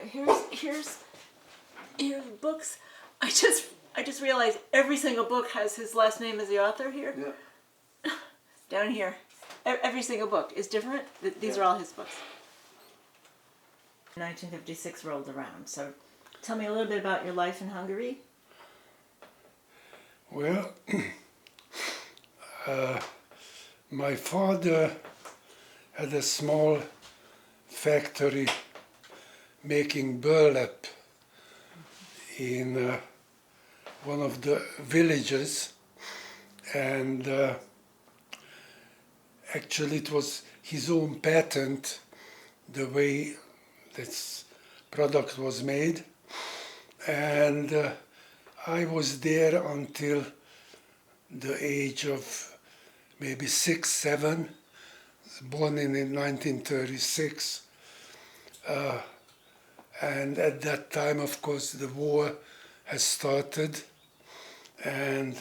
here's books. I just realized every single book has his last name as the author here. Yeah. Down here, every single book is different. These are all his books. 1956 rolled around. So, tell me a little bit about your life in Hungary. Well, my father had a small factory making burlap in one of the villages, and actually it was his own patent the way this product was made, and I was there until the age of maybe 6, 7, born in 1936. And at that time, of course, the war has started, and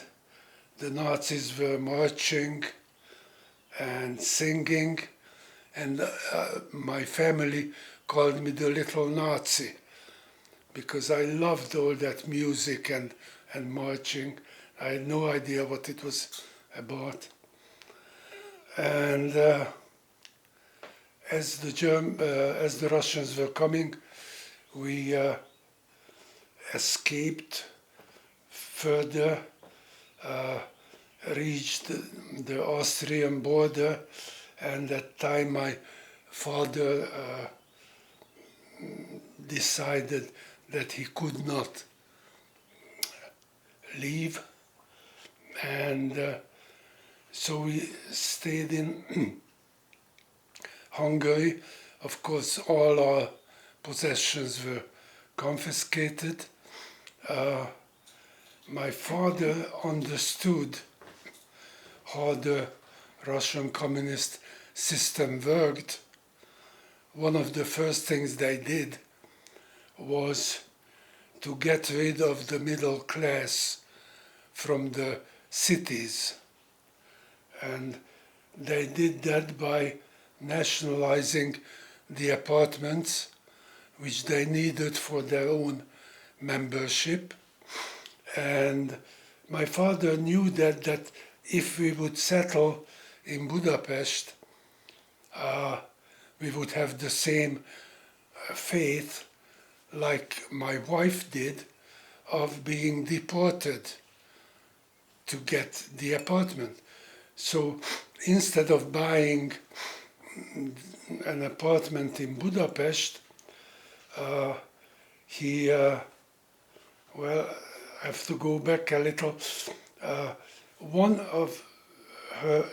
the Nazis were marching and singing, and my family called me the little Nazi, because I loved all that music and marching. I had no idea what it was about. And as the Russians were coming, we escaped further, reached the Austrian border, and at that time my father decided that he could not leave, and so we stayed in Hungary. Of course, all our possessions were confiscated. My father understood how the Russian communist system worked. One of the first things they did was to get rid of the middle class from the cities. And they did that by nationalizing the apartments which they needed for their own membership. And my father knew that if we would settle in Budapest, we would have the same fate like my wife did of being deported to get the apartment. So instead of buying an apartment in Budapest, he, well, I have to go back a little. One of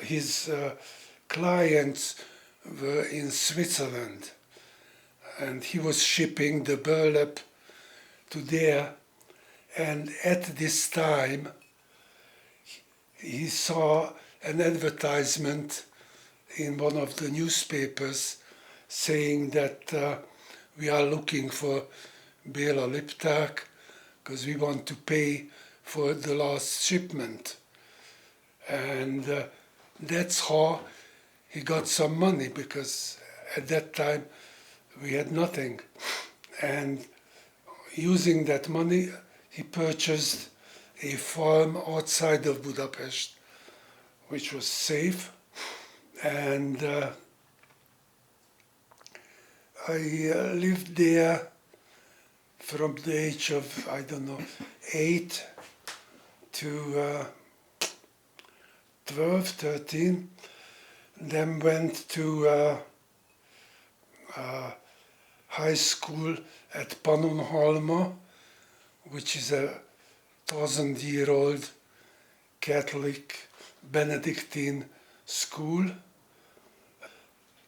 his clients were in Switzerland, and he was shipping the burlap to there, and at this time he saw an advertisement in one of the newspapers saying that we are looking for Bela Liptak because we want to pay for the last shipment. And that's how he got some money, because at that time we had nothing. And using that money, he purchased a farm outside of Budapest, which was safe. And I lived there from the age of, 8 to 12, 13. Then went to high school at Pannonhalma, which is a 1,000-year-old Catholic Benedictine school.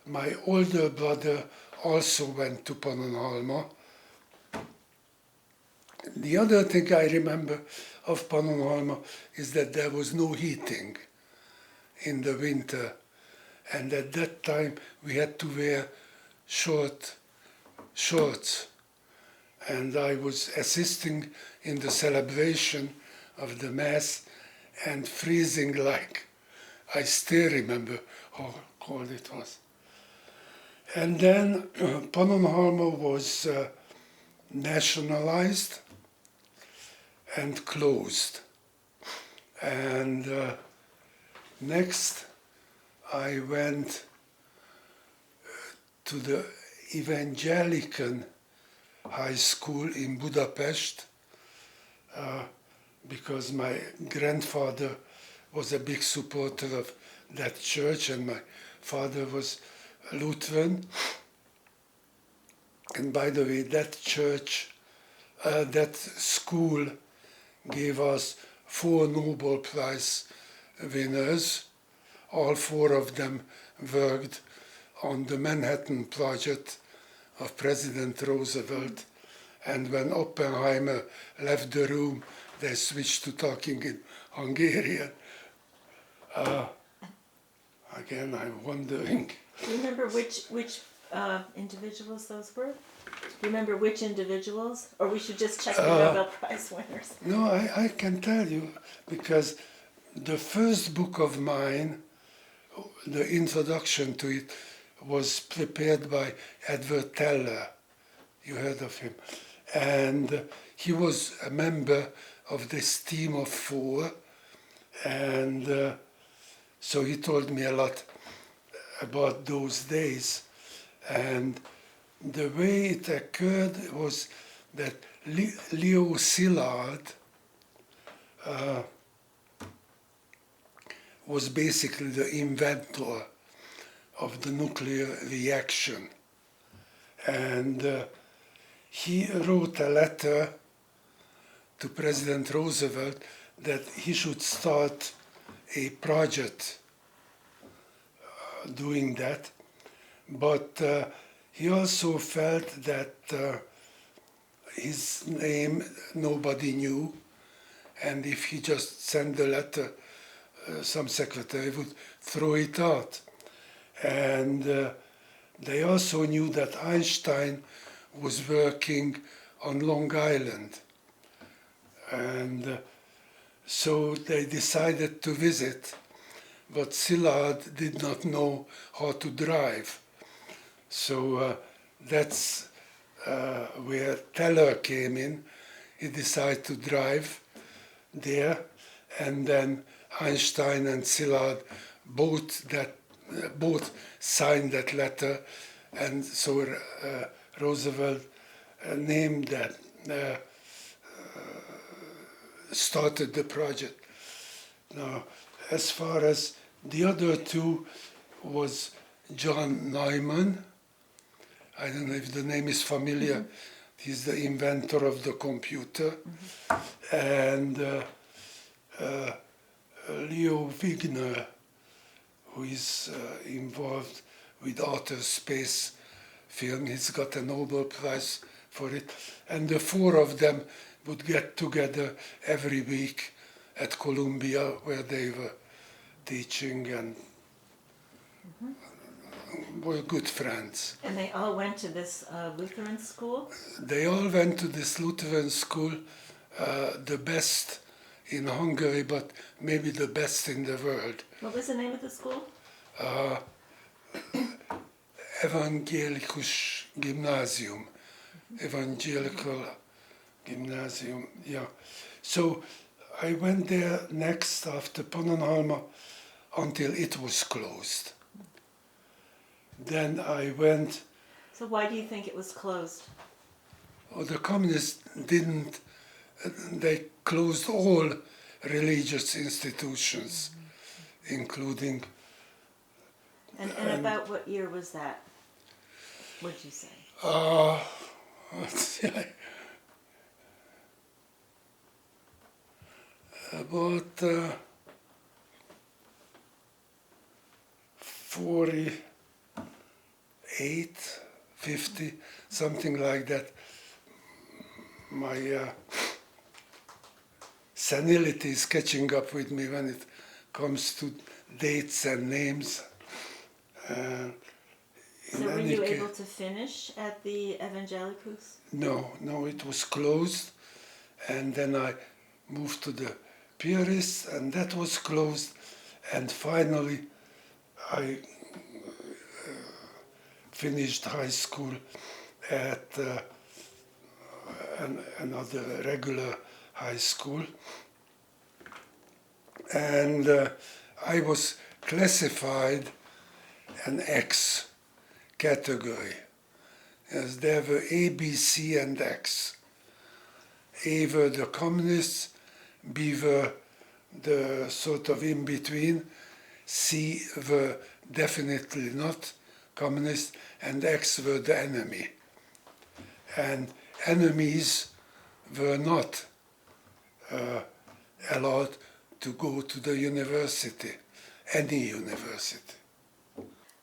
My older brother also went to Pannonhalma. The other thing I remember of Pannonhalma is that there was no heating in the winter, and at that time we had to wear short shorts, and I was assisting in the celebration of the Mass and freezing like, I still remember how cold it was. And then Pannonhalma was nationalized and closed. And next I went to the Evangelical High School in Budapest because my grandfather was a big supporter of that church and my father was Lutheran. And by the way, that church, that school gave us 4 Nobel Prize winners. All 4 of them worked on the Manhattan Project of President Roosevelt. And when Oppenheimer left the room, they switched to talking in Hungarian. Again, I'm wondering. Do you remember which individuals those were? Do you remember which individuals? Or we should just check the Nobel Prize winners. No, I can tell you, because the first book of mine, the introduction to it, was prepared by Edward Teller. You heard of him. And he was a member of this team of 4. And so he told me a lot about those days. And the way it occurred was that Leo Szilard was basically the inventor of the nuclear reaction. And he wrote a letter to President Roosevelt that he should start a project doing that. But he also felt that his name nobody knew, and if he just sent the letter, some secretary would throw it out. And they also knew that Einstein was working on Long Island. And so they decided to visit, but Szilard did not know how to drive. So that's where Teller came in. He decided to drive there, and then Einstein and Szilard both signed that letter, and so Roosevelt named that, started the project. Now, as far as the other 2 was John Neumann. I don't know if the name is familiar. Mm-hmm. He's the inventor of the computer. Mm-hmm. And Leo Wigner, who is involved with outer space film. He's got a Nobel Prize for it. And the 4 of them would get together every week at Columbia, where they were teaching, and were good friends. And they all went to this Lutheran school? They all went to this Lutheran school, the best in Hungary, but maybe the best in the world. What was the name of the school? Evangelikus Gymnasium. Evangelical Gymnasium, yeah. So I went there next after Pannonhalma until it was closed. Then I went... So why do you think it was closed? Oh, the communists didn't... They closed all religious institutions, including... And about what year was that? What'd you say? Let's see, about 48, 50, something like that. My senility is catching up with me when it comes to dates and names. So were you able to finish at the Evangelicus? No, it was closed. And then I moved to the Piarist, and that was closed. And finally, I finished high school at another regular high school. And I was classified an X category, as there were A, B, C, and X. A were the communists, B were the sort of in-between, C were definitely not communist, and X were the enemy. And enemies were not allowed to go to the university, any university.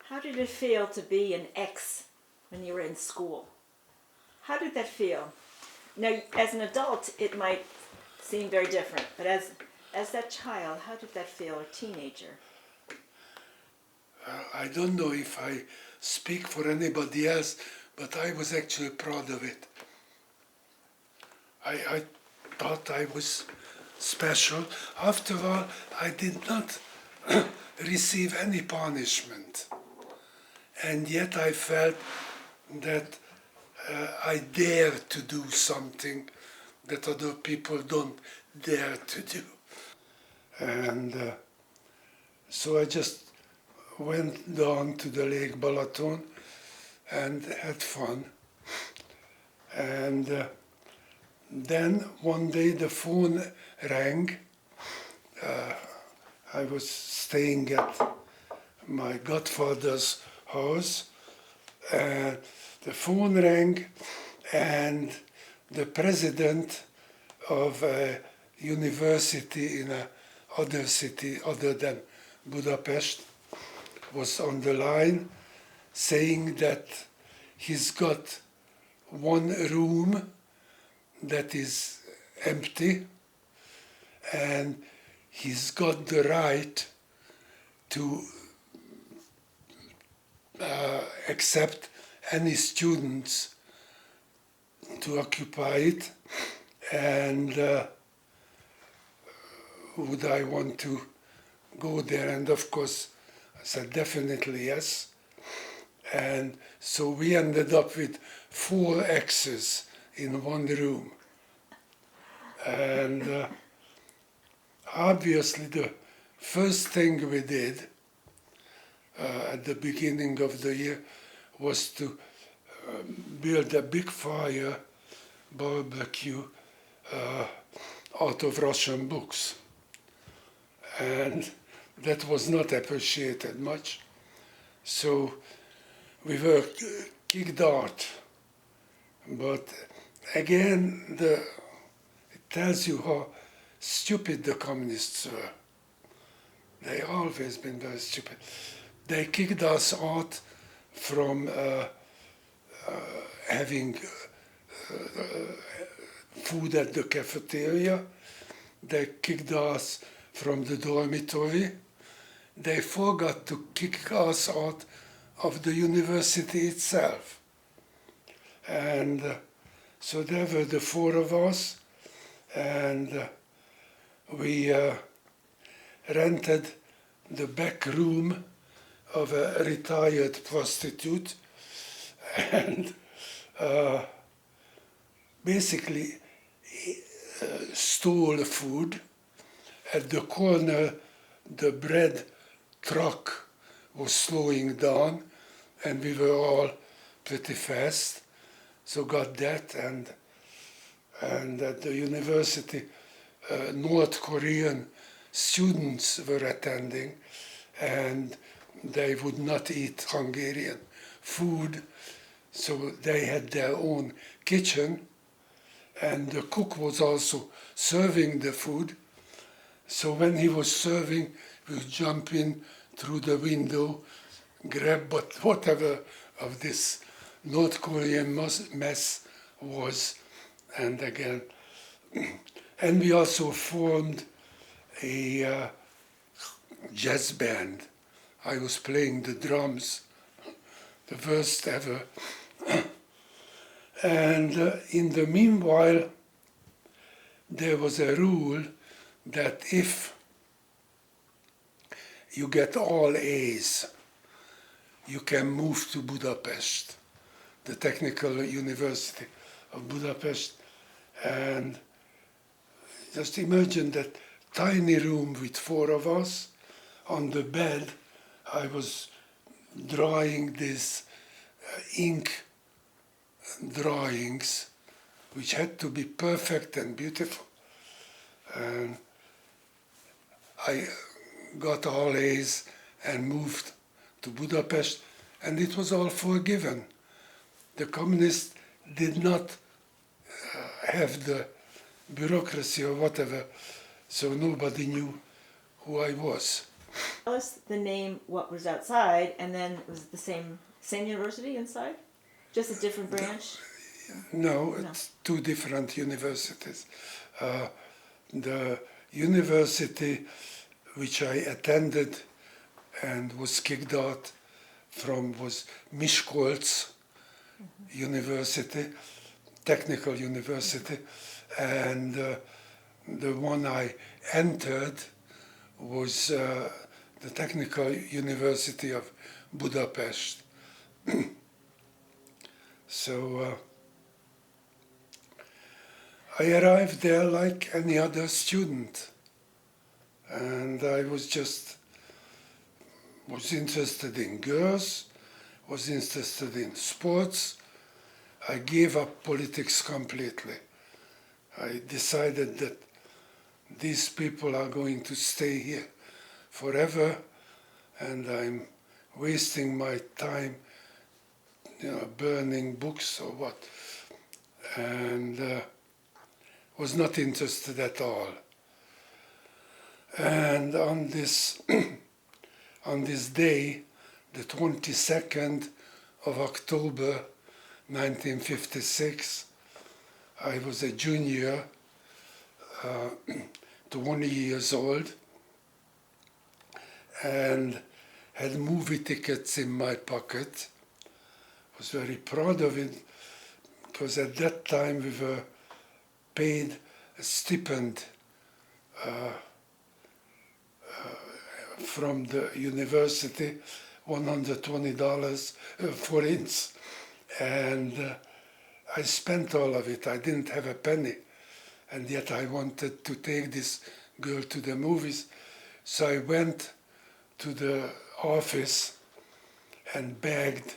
How did it feel to be an X when you were in school? How did that feel? Now, as an adult, it might seem very different, but as that child, how did that feel, or teenager? I don't know if I speak for anybody else, but I was actually proud of it. I thought I was special. After all, I did not receive any punishment. And yet I felt that I dare to do something that other people don't dare to do. And so I just went down to the Lake Balaton and had fun. And then one day the phone rang. I was staying at my godfather's house. The phone rang, and the president of a university in another city other than Budapest was on the line, saying that he's got one room that is empty, and he's got the right to accept any students to occupy it, and would I want to go there? And of course I said definitely yes. And so we ended up with 4 X's in one room. And obviously the first thing we did at the beginning of the year was to build a big fire barbecue out of Russian books. And that was not appreciated much. So we were kicked out. But again, it tells you how stupid the communists were. They always been very stupid. They kicked us out from having food at the cafeteria. They kicked us from the dormitory. They forgot to kick us out of the university itself. And so there were the 4 of us, and we rented the back room of a retired prostitute, and basically stole food. At the corner, the bread truck was slowing down, and we were all pretty fast, so got that. And at the university, North Korean students were attending, and they would not eat Hungarian food, so they had their own kitchen, and the cook was also serving the food. So when he was serving, we would jump in through the window, grab whatever of this North Korean mess was, and again. And we also formed a jazz band. I was playing the drums, the first ever. And in the meanwhile, there was a rule that if you get all A's, you can move to Budapest, the Technical University of Budapest, And just imagine that tiny room with four of us. On the bed, I was drawing these ink drawings, which had to be perfect and beautiful. And I got all A's and moved to Budapest, and it was all forgiven. The communists did not have the bureaucracy or whatever, so nobody knew who I was. Tell us the name, what was outside, and then was it the same university inside? Just a different branch? No, it's two different universities. The university which I attended and was kicked out from was Miskolc University, Technical University, and the one I entered was the Technical University of Budapest. So I arrived there like any other student, and I was interested in girls, was interested in sports. I gave up politics completely. I decided that these people are going to stay here forever, and I'm wasting my time, burning books or what, and was not interested at all. And on this on this day, the 22nd of October 1956, I was a junior, 20 years old, and had movie tickets in my pocket. Was very proud of it, because at that time we were paid a stipend from the university, $120 forints, and I spent all of it. I didn't have a penny, and yet I wanted to take this girl to the movies. So I went to the office and begged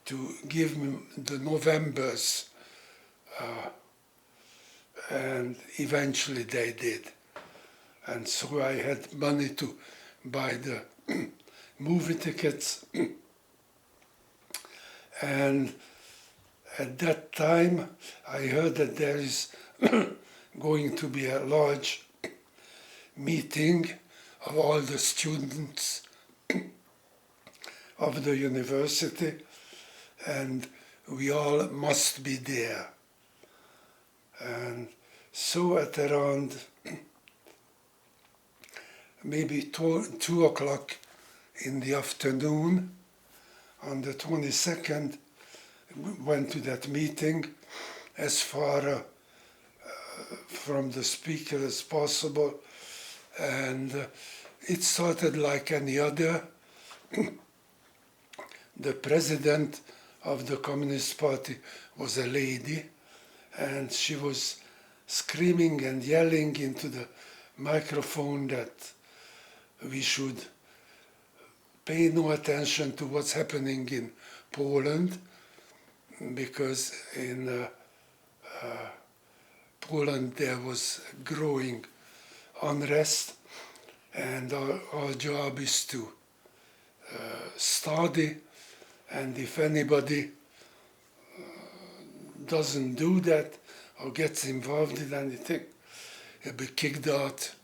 to give me the Novembers, and eventually they did. And so I had money to buy the movie tickets. And at that time, I heard that there is going to be a large meeting of all the students of the university, and we all must be there. And so at around maybe 2 o'clock in the afternoon, on the 22nd, went to that meeting as far from the speaker as possible, and it started like any other. The president of the Communist Party was a lady, and she was screaming and yelling into the microphone that we should pay no attention to what's happening in Poland, because in Poland there was growing unrest, and our job is to study, and if anybody doesn't do that or gets involved in anything, he'll be kicked out.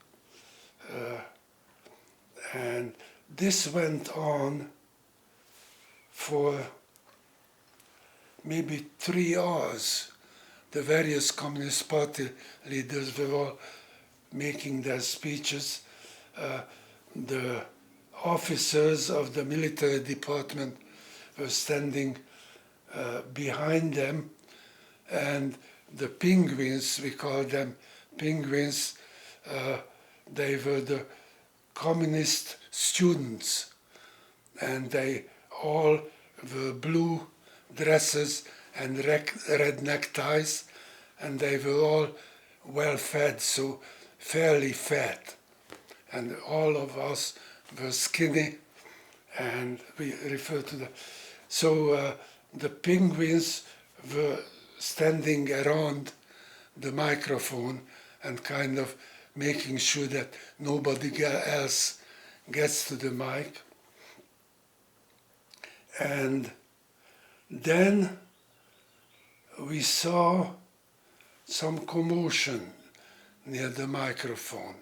And this went on for maybe 3 hours. The various Communist Party leaders were all making their speeches. The officers of the military department were standing behind them, and the penguins, we call them penguins, they were the communist students, and they all wore blue dresses and red neckties, and they were all well fed, so fairly fat. And all of us were skinny, and we refer to the... So the penguins were standing around the microphone and kind of making sure that nobody else gets to the mic. And then we saw some commotion near the microphone.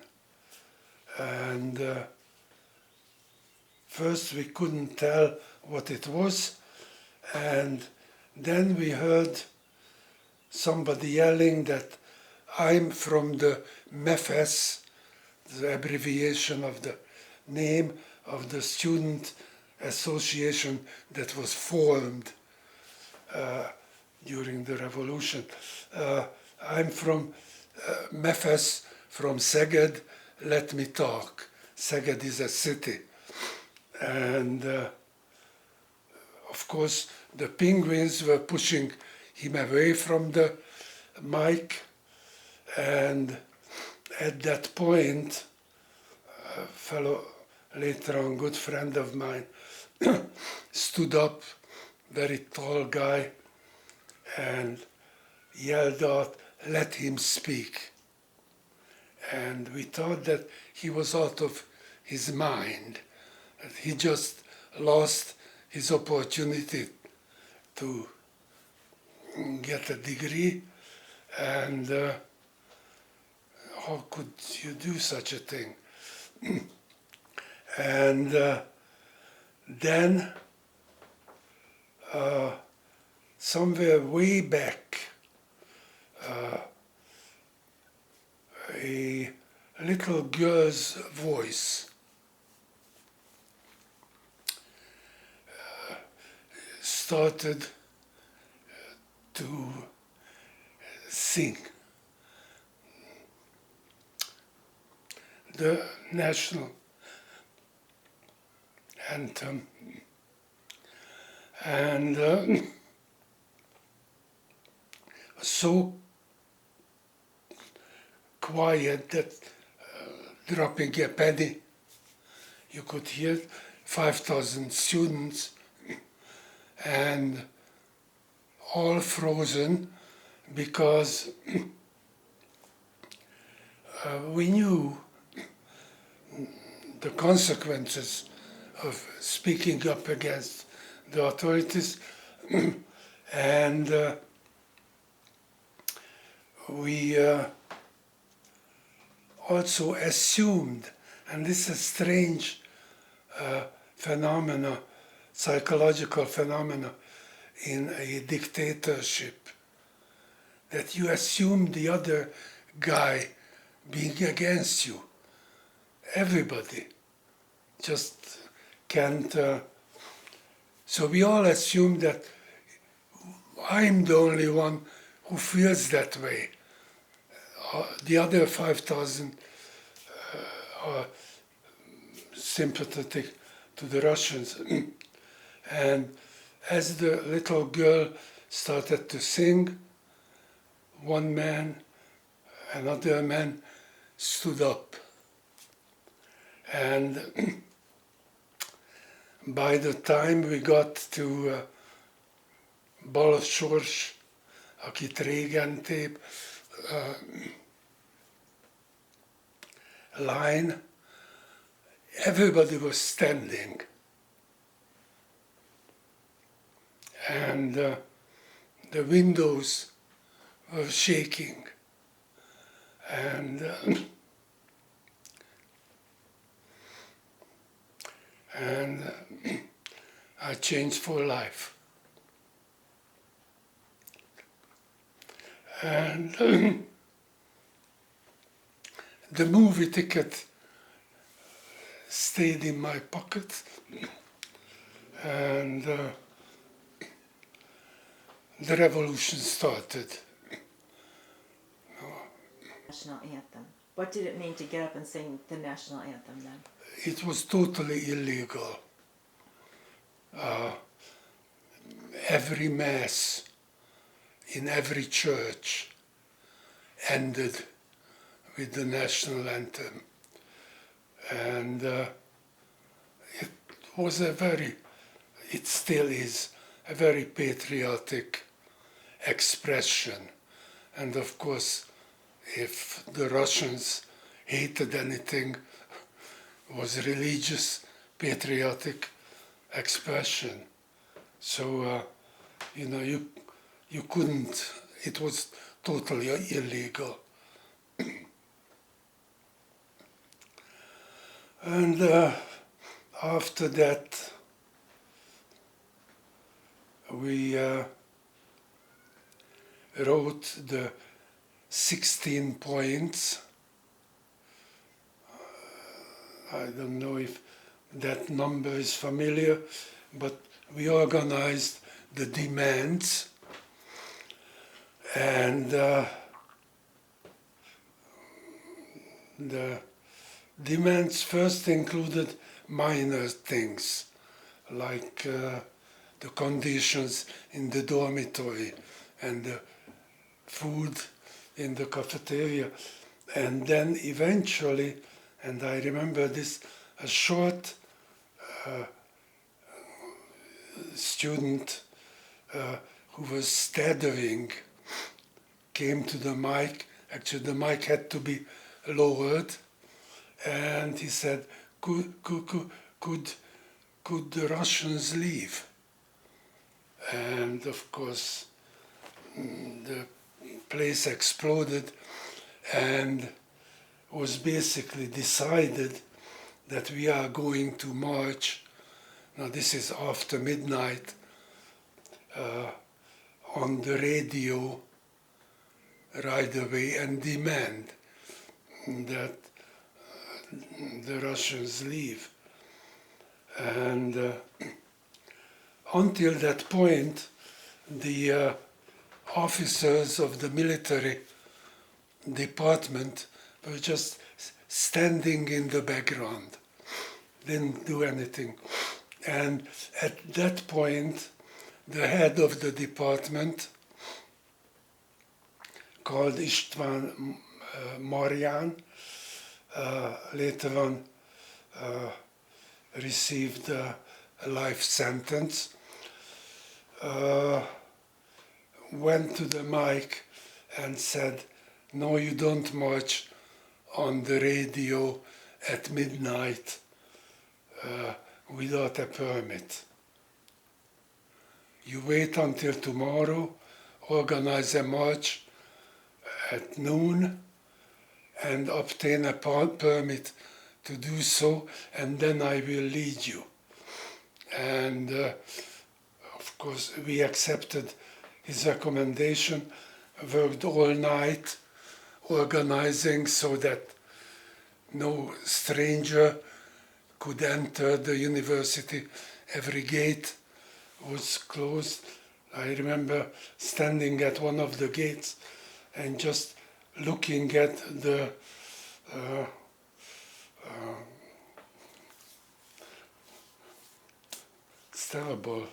And first we couldn't tell what it was, and then we heard somebody yelling that I'm from the MEFES, the abbreviation of the name of the student association that was formed during the revolution. I'm from MEFES, from Szeged, let me talk. Szeged is a city. And of course, the penguins were pushing him away from the mic, and at that point, a fellow, later on good friend of mine, stood up, very tall guy, and yelled out, "Let him speak." And we thought that he was out of his mind, that he just lost his opportunity to get a degree, and how could you do such a thing? And then somewhere way back, a little girl's voice started to sing the national anthem, and so quiet that dropping a penny, you could hear 5,000 students, and all frozen because we knew the consequences of speaking up against the authorities, and we also assumed, and this is a strange phenomena, psychological phenomena in a dictatorship, that you assume the other guy being against you. Everybody just can't. So we all assume that I'm the only one who feels that way. The other 5,000 are sympathetic to the Russians. And as the little girl started to sing, one man, another man stood up. And by the time we got to Bal Sors, akit régen tép, line, everybody was standing. And the windows were shaking. And I changed for life. And the movie ticket stayed in my pocket, and the revolution started. National anthem. What did it mean to get up and sing the national anthem then? It was totally illegal. Every mass in every church ended with the national anthem. And it was it still is a very patriotic expression. And of course, if the Russians hated anything, was religious, patriotic expression. So, you couldn't, it was totally illegal. And after that, we wrote the 16 points. I don't know if that number is familiar, but we organized the demands, and the demands first included minor things, like the conditions in the dormitory and the food in the cafeteria. And then eventually, and I remember this, a short student who was stuttering came to the mic. Actually, the mic had to be lowered, and he said, could the Russians leave? And of course, the place exploded, and was basically decided that we are going to march. Now this is after midnight, on the radio right away, and demand that the Russians leave. And until that point, the officers of the military department were just standing in the background, didn't do anything. And at that point, the head of the department, called István Marján, later on received a life sentence, went to the mic and said, "No, you don't march on the radio at midnight without a permit. You wait until tomorrow, organize a march at noon, and obtain a permit to do so, and then I will lead you." And of course, we accepted his recommendation, worked all night organizing so that no stranger could enter the university. Every gate was closed. I remember standing at one of the gates and just looking at the it's terrible,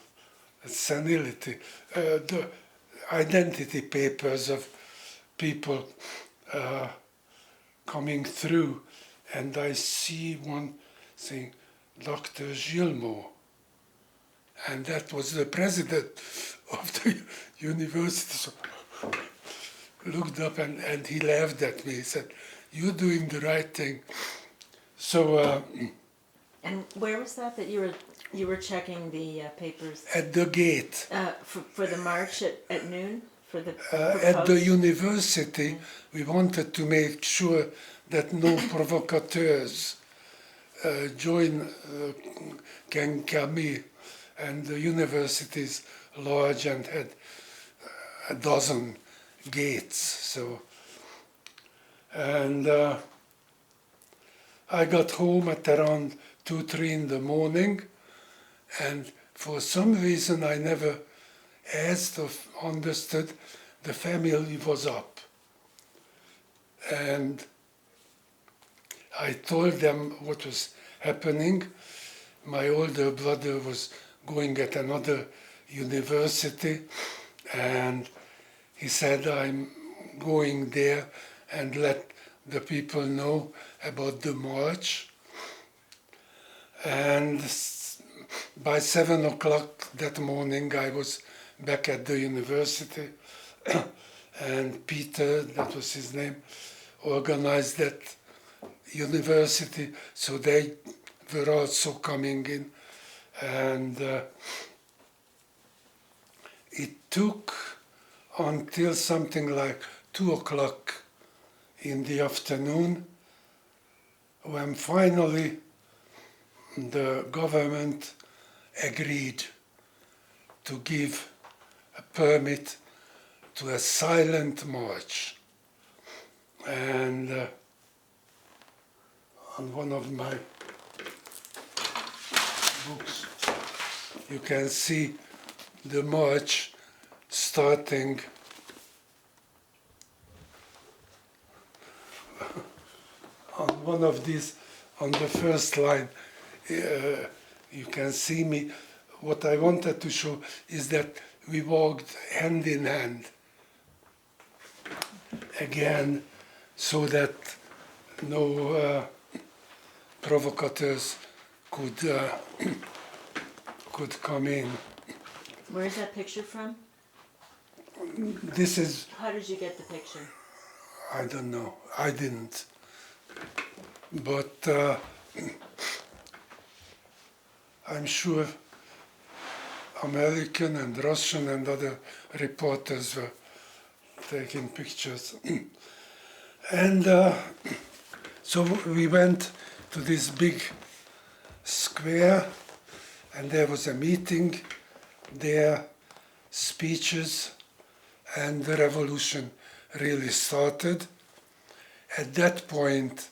senility, the identity papers of people coming through, and I see one saying, Dr. Gilmo, and that was the president of the university. So looked up and he laughed at me. He said, "You're doing the right thing." So And where was that you were checking the papers? at the gate. For the march at noon? For the At the university, we wanted to make sure that no provocateurs join Kenkami, and the university is large and had a dozen gates. So, and I got home at around 2-3 in the morning, and for some reason I never asked or understood, the family was up. And I told them what was happening. My older brother was going at another university, and he said, "I'm going there and let the people know about the march. And by 7 o'clock that morning I was back at the university and Peter, that was his name, organized that university, so they were also coming in. And it took until something like 2 o'clock in the afternoon when finally the government agreed to give a permit to a silent march. And on one of my books you can see the march starting on one of these, on the first line. You can see me. What I wanted to show is that we walked hand in hand again, so that no provocateurs could come in. Where is that picture from? This is, How did you get the picture? I don't know, I didn't. But I'm sure American and Russian and other reporters were taking pictures. And so we went to this big square, and there was a meeting there, speeches, and the revolution really started. At that point,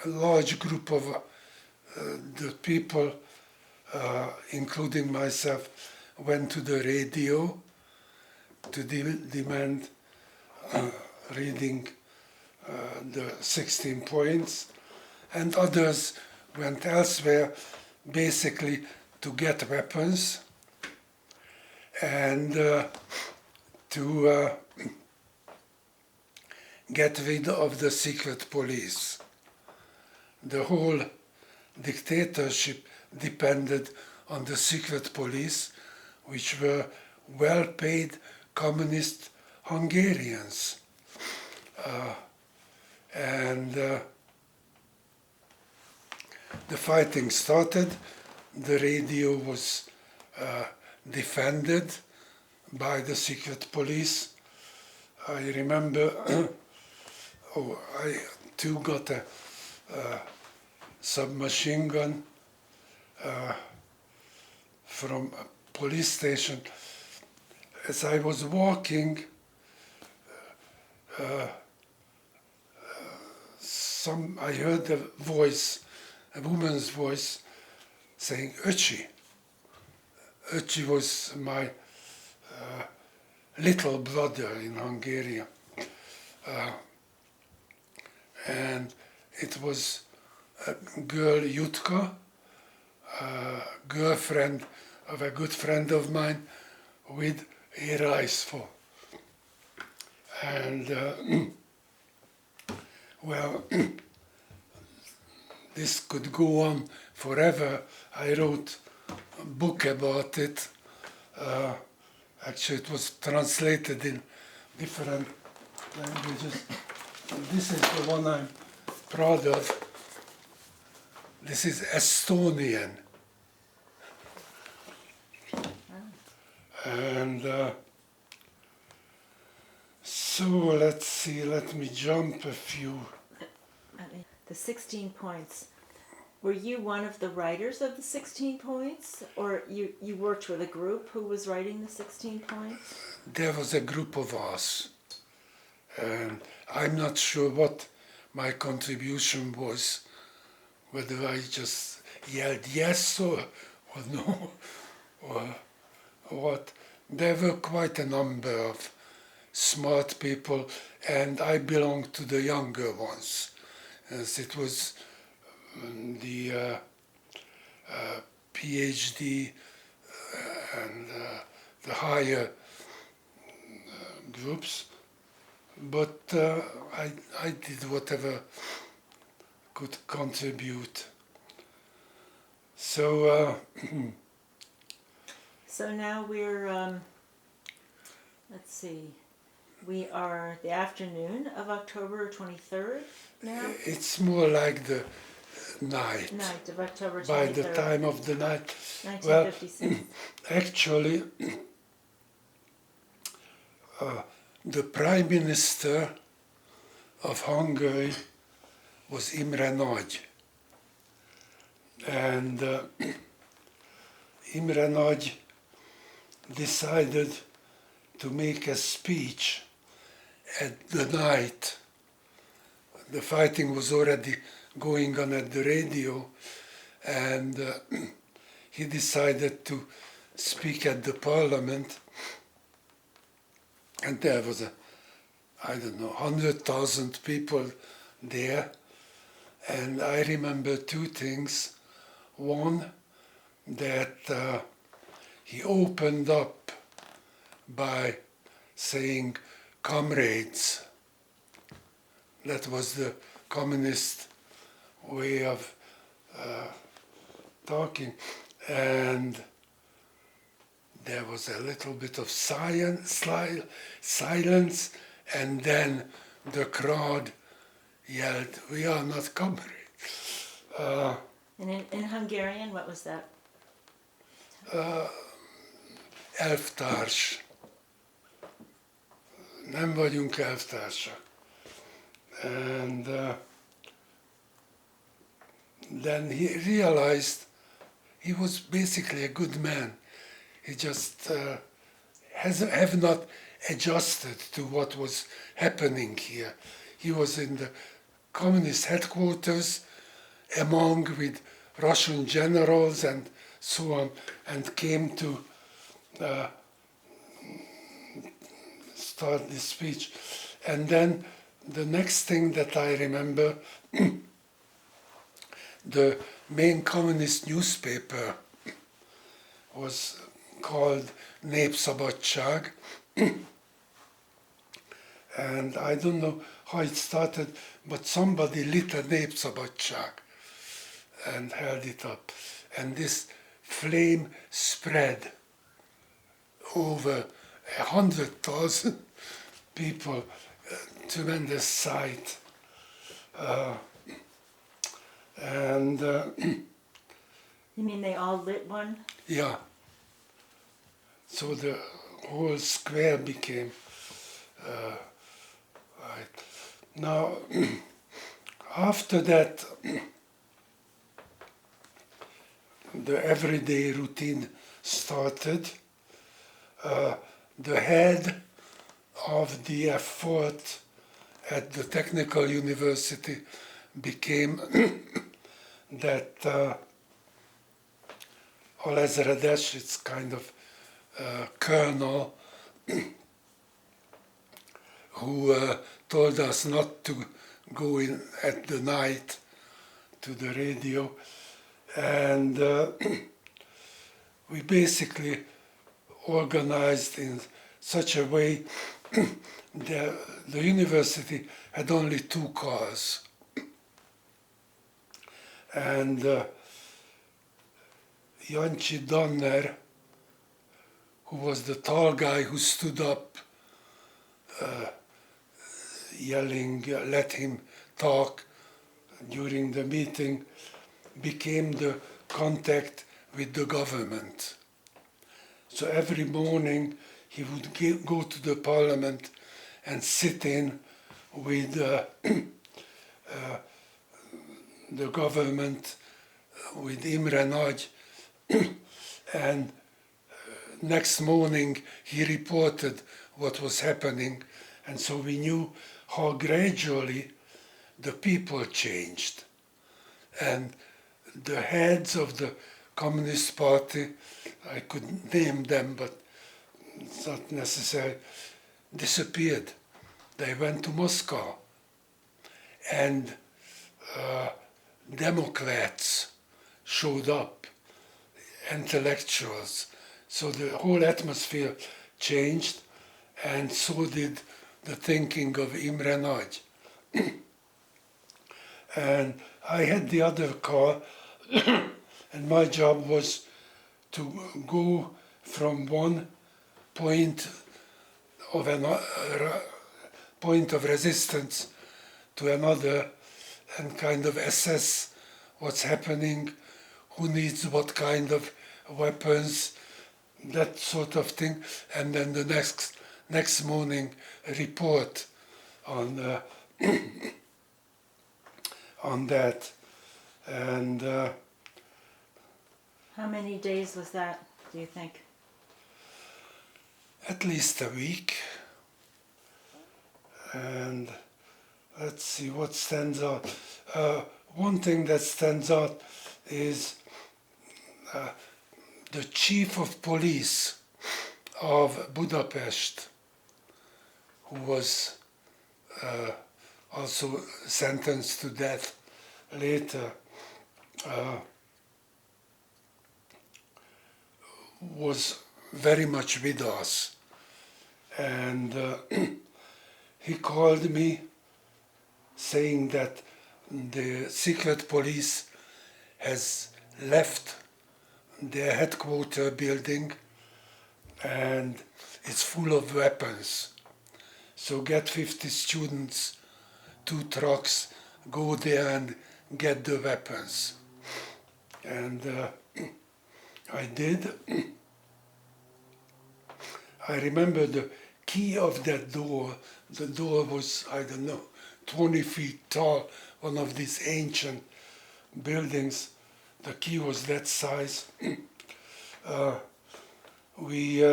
a large group of the people, including myself, went to the radio to demand reading the 16 points, and others went elsewhere, basically to get weapons and to get rid of the secret police. The whole dictatorship depended on the secret police, which were well-paid communist Hungarians. And the fighting started. The radio was defended by the secret police. I remember, I too got a submachine gun from a police station. As I was walking, I heard a voice, a woman's voice, saying "Öcsi." Öcsi was my little brother in Hungarian, and it was a girl, Jutka, girlfriend of a good friend of mine, with a rifle. And well, this could go on forever. I wrote a book about it. Actually, it was translated in different languages. And this is the one I'm proud of. This is Estonian. And so let's see, let me jump a few. The 16 points. Were you one of the writers of the 16 points? Or you worked with a group who was writing the 16 points? There was a group of us. And I'm not sure what my contribution was, whether I just yelled yes or no, or what. There were quite a number of smart people, and I belonged to the younger ones, as it was the PhD and the higher groups, but I did whatever could contribute. So So now we're, let's see, we are the afternoon of October 23rd now? it's more like the night. Night of October 23rd. By the time of the night. 1956. Actually, the Prime Minister of Hungary was Imre Nagy. And Imre Nagy decided to make a speech at the night. The fighting was already going on at the radio, and he decided to speak at the parliament, and there was I don't know, 100,000 people there, and I remember two things. One, that he opened up by saying, "Comrades." That was the communist way of talking, and there was a little bit of silence, and then the crowd yelled, "We are not comrades." And in Hungarian, what was that? Elvtárs. Nem vagyunk elvtársak. And then he realized he was basically a good man. He just have not adjusted to what was happening here. He was in the communist headquarters with Russian generals and so on, and came to start this speech. And then the next thing that I remember, the main communist newspaper was called Népszabadság, and I don't know how it started, but somebody lit a Népszabadság and held it up, and this flame spread over 100,000 people. Tremendous sight. And You mean they all lit one? yeah, so the whole square became right. Now, after that, the everyday routine started. The head of the effort at the technical university became that alezredes, it's kind of colonel, who told us not to go in at the night to the radio, and we basically organized in such a way that the university had only 2 cars, and Jancsi Danner, who was the tall guy who stood up yelling, "Let him talk" during the meeting, became the contact with the government. So every morning he would go to the parliament and sit in with the government, with Imre Nagy, and next morning he reported what was happening, and so we knew how gradually the people changed. And the heads of the Communist Party, I could name them, but it's not necessary, disappeared. They went to Moscow. And Democrats showed up, intellectuals. So the whole atmosphere changed, and so did the thinking of Imre Nagy. And I had the other car, and my job was to go from one point of point of resistance to another and kind of assess what's happening, who needs what kind of weapons, that sort of thing, and then the next morning report on on that. And How many days was that, do you think? at least a week. And let's see what stands out. One thing that stands out is the chief of police of Budapest, who was also sentenced to death later, was very much with us. And he called me saying that the secret police has left their headquarter building and it's full of weapons. So get 50 students, 2 trucks, go there and get the weapons. And I did. I remember the key of that door. The door was, I don't know, 20 feet tall, one of these ancient buildings. The key was that size. We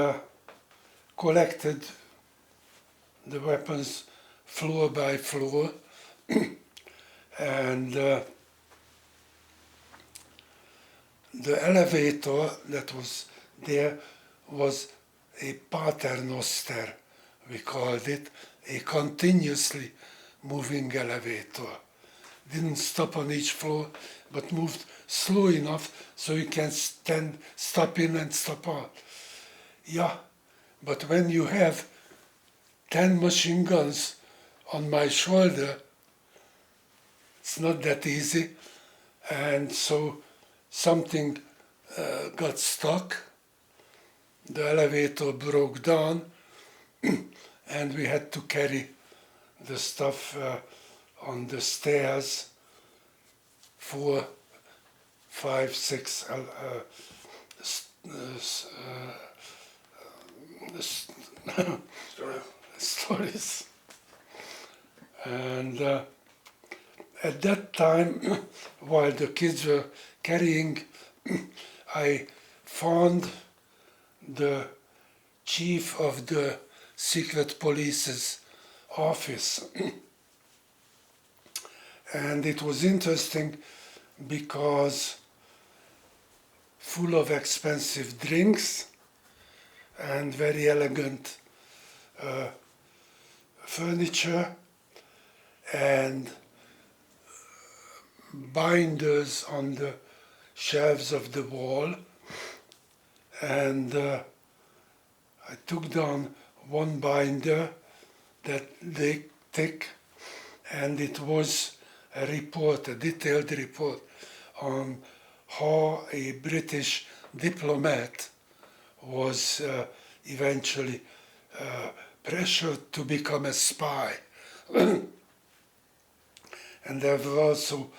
collected the weapons floor by floor, and the elevator that was there was a paternoster, we called it, a continuously moving elevator. Didn't stop on each floor, but moved slow enough so you can stop in and stop out. Yeah, but when you have 10 machine guns on my shoulder, it's not that easy. And so something got stuck, the elevator broke down, and we had to carry the stuff on the stairs, 4, 5, 6 stories. And at that time, while the kids were carrying, I found the chief of the secret police's office. And it was interesting because full of expensive drinks and very elegant furniture and binders on the shelves of the wall. And I took down one binder that thick, and it was a report, a detailed report on how a British diplomat was eventually pressured to become a spy. And there were also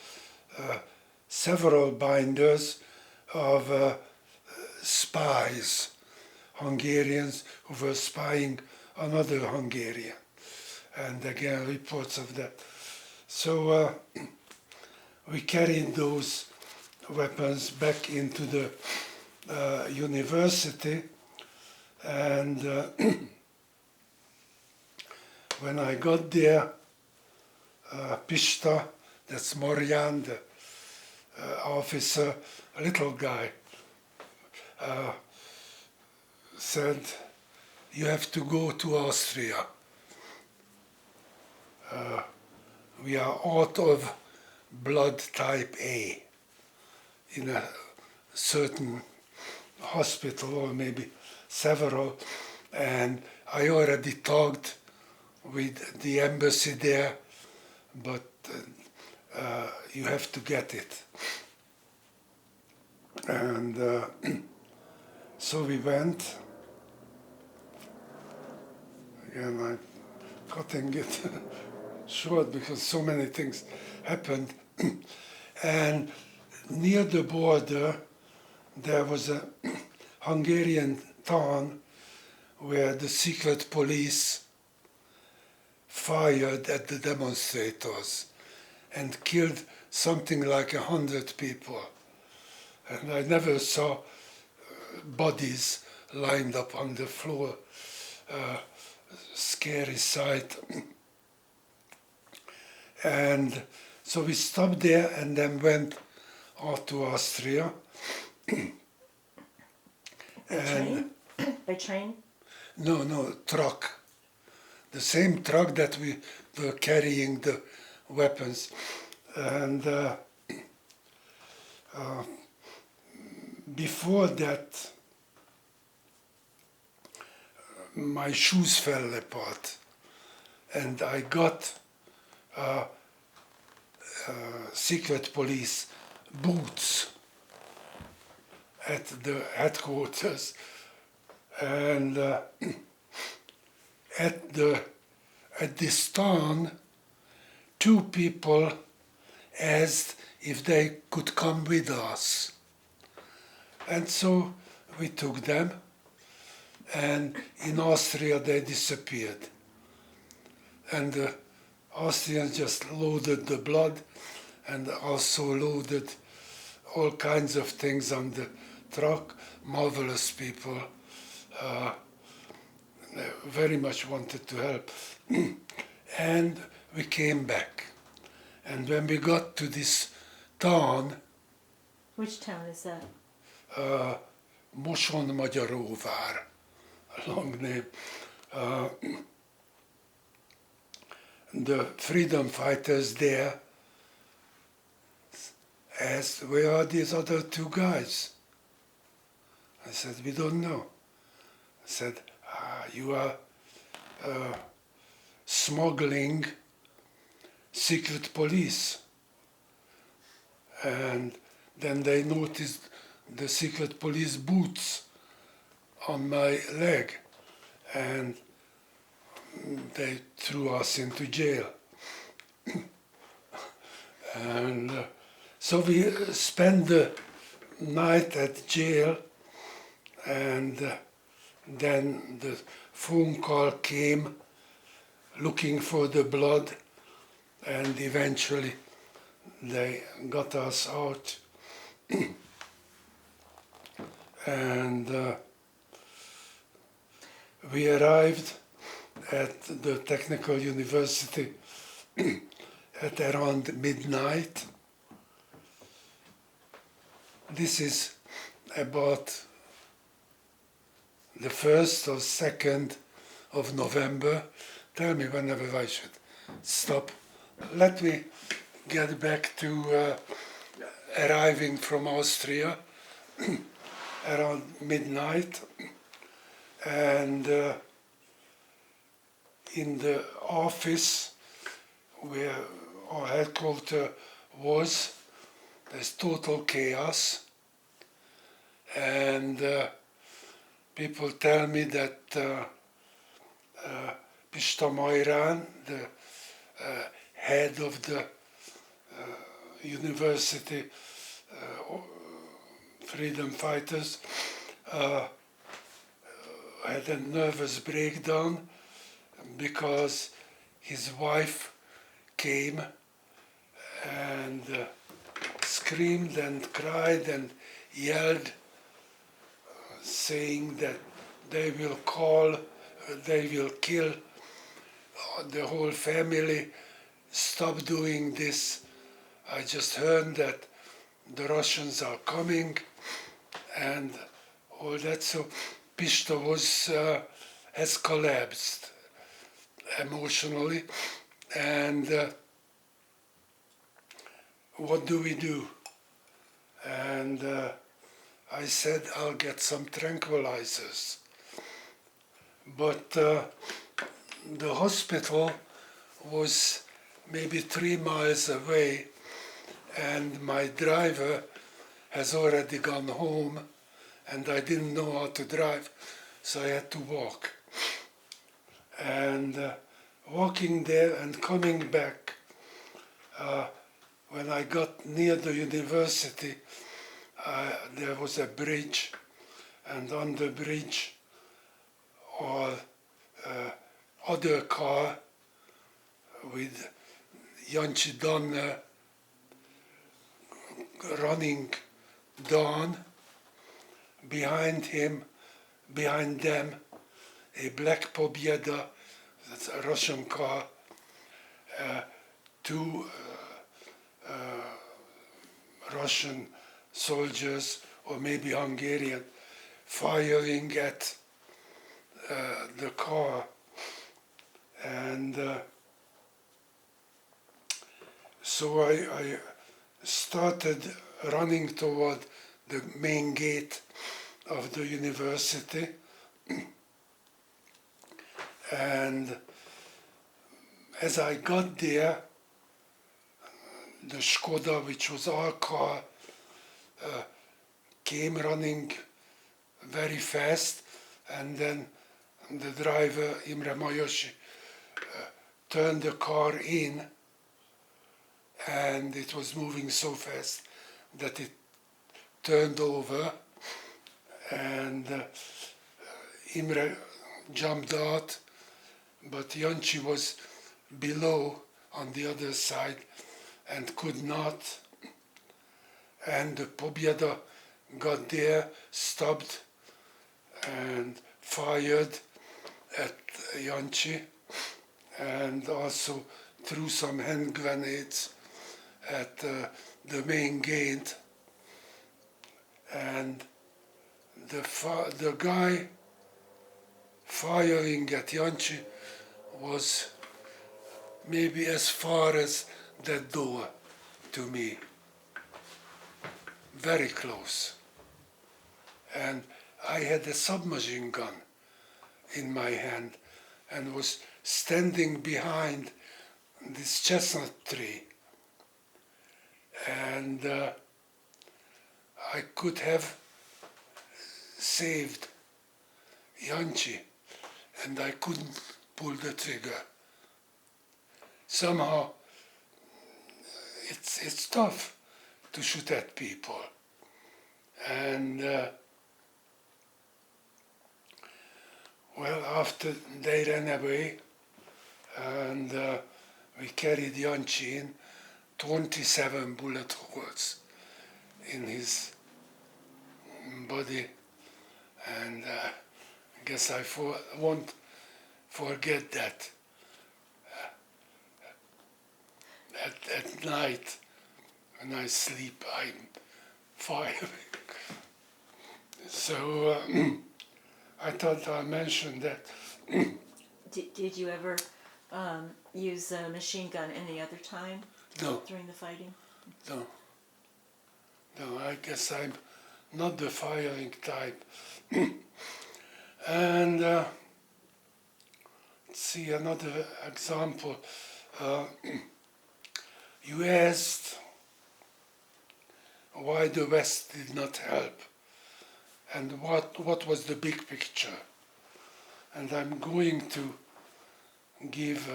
several binders of spies, Hungarians who were spying on other Hungarians. And again, reports of that. So we carried those weapons back into the university, and when I got there, Pista, that's Morjan, the officer, a little guy, said, "You have to go to Austria. We are out of blood type A in a certain hospital, or maybe several, and I already talked with the embassy there, but you have to get it. And so we went. Again, I'm cutting it short because so many things happened. And near the border, there was a Hungarian town where the secret police fired at the demonstrators and killed something like 100 people. And I never saw bodies lined up on the floor. Scary sight. And so we stopped there and then went out to Austria. By train? By train? No, truck. The same truck that we were carrying the weapons. And before that, my shoes fell apart. And I got secret police boots at the headquarters. And at this town, 2 people asked if they could come with us. And so we took them, and in Austria they disappeared. And the Austrians just loaded the blood and also loaded all kinds of things on the truck. Marvelous people. Very much wanted to help. And we came back. And when we got to this town, Which town is that? Mosonmagyaróvár, a long name. The freedom fighters there asked, where are these other 2 guys? I said, we don't know. I said, you are smuggling secret police. And then they noticed the secret police boots on my leg, and they threw us into jail. And so we spent the night at jail, and then the phone call came looking for the blood, and eventually they got us out. And we arrived at the Technical University at around midnight. This is about the 1st or 2nd of November. Tell me whenever I should stop. Let me get back to arriving from Austria around midnight, and in the office where our headquarters was, there's total chaos, and people tell me that Pista Majrán, the head of the university freedom fighters, had a nervous breakdown because his wife came and screamed and cried and yelled, saying that they will kill the whole family. Stop doing this. I just heard that the Russians are coming and all that. So Pista has collapsed emotionally, and what do we do? And I said, I'll get some tranquilizers. but the hospital was maybe 3 miles away, and my driver has already gone home, and I didn't know how to drive, so I had to walk. And walking there and coming back, when I got near the university, there was a bridge, and on the bridge, all other car with Jancsi Donner running down. Behind him, behind them, a black Pobjeda, that's a Russian car, two Russian soldiers, or maybe Hungarian, firing at the car. And so I started running toward the main gate of the university, and as I got there, the Skoda, which was our car, came running very fast, and then the driver, Imre Majosi, turned the car in, and it was moving so fast that it turned over, and Imre jumped out, but Jancsi was below on the other side and could not. And the Pobjeda got there, stopped, and fired at Jancsi, and also threw some hand grenades at the main gate. And the guy firing at Jancsi was maybe as far as that door to me, very close. And I had a submachine gun in my hand and was standing behind this chestnut tree. And I could have saved Jancsi, and I couldn't pull the trigger. Somehow, it's tough to shoot at people. And well, after they ran away, and we carried Jancsi in, 27 bullet holes in his body, and I guess I won't forget that. At night, when I sleep, I'm firing. So I thought I'd mention that. Did you ever use a machine gun any other time? No. During the fighting? No, I guess I'm not the firing type. And let's see another example. You asked why the West did not help, and what was the big picture. And I'm going to give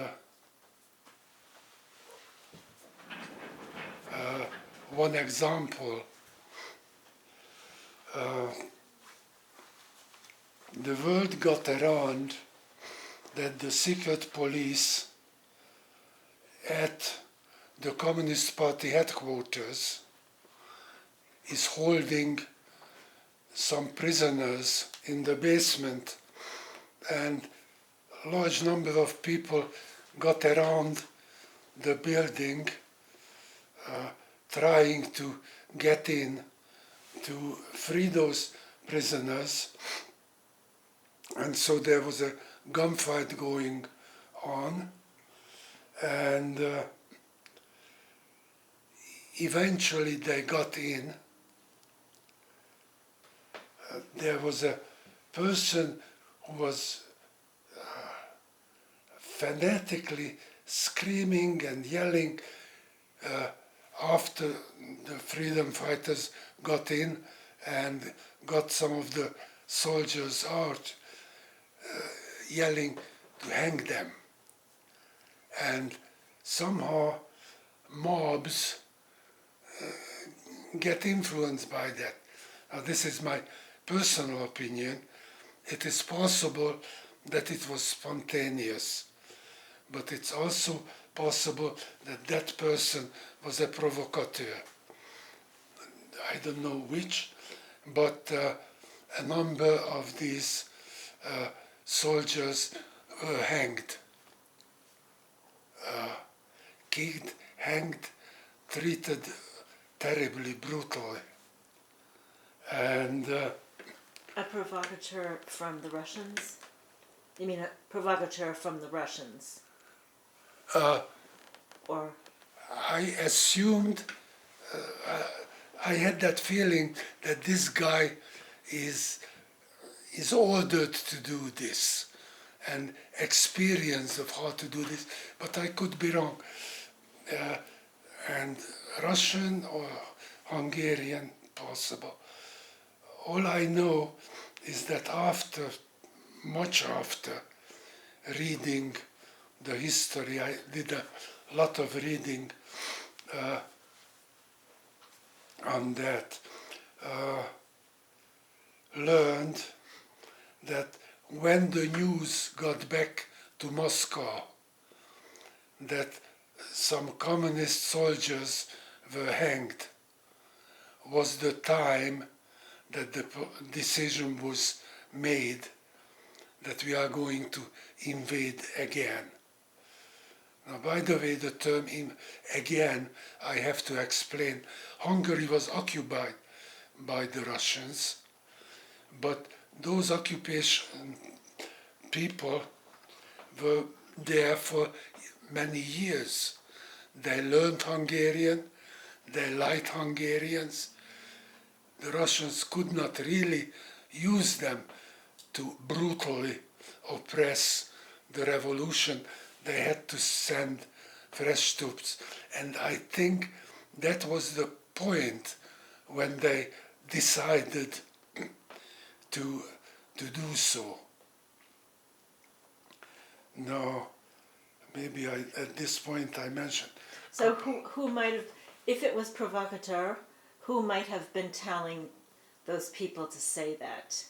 one example. The word got around that the secret police at the Communist Party headquarters is holding some prisoners in the basement, and a large number of people got around the building trying to get in to free those prisoners. And so there was a gunfight going on, and eventually they got in. There was a person who was fanatically screaming and yelling after the freedom fighters got in and got some of the soldiers out, yelling to hang them. And somehow mobs get influenced by that. Now, this is my personal opinion. It is possible that it was spontaneous, but it's also possible that that person was a provocateur. I don't know which, but a number of these soldiers were hanged. Kicked, hanged, treated terribly, brutally. And A provocateur from the Russians? You mean a provocateur from the Russians? Or I assumed, I had that feeling that this guy is ordered to do this and experience of how to do this, but I could be wrong. And Russian or Hungarian, possible. All I know is that much after reading the history, I did a lot of reading on that, learned that when the news got back to Moscow that some communist soldiers were hanged, was the time that the decision was made that we are going to invade again. Now, by the way, the term again, I have to explain. Hungary was occupied by the Russians, but those occupation people were there for many years. They learned Hungarian, they liked Hungarians. The Russians could not really use them to brutally oppress the revolution. They had to send fresh troops. And I think that was the point when they decided to do so. Now, maybe at this point I mentioned. so who might have, if it was provocateur, who might have been telling those people to say that?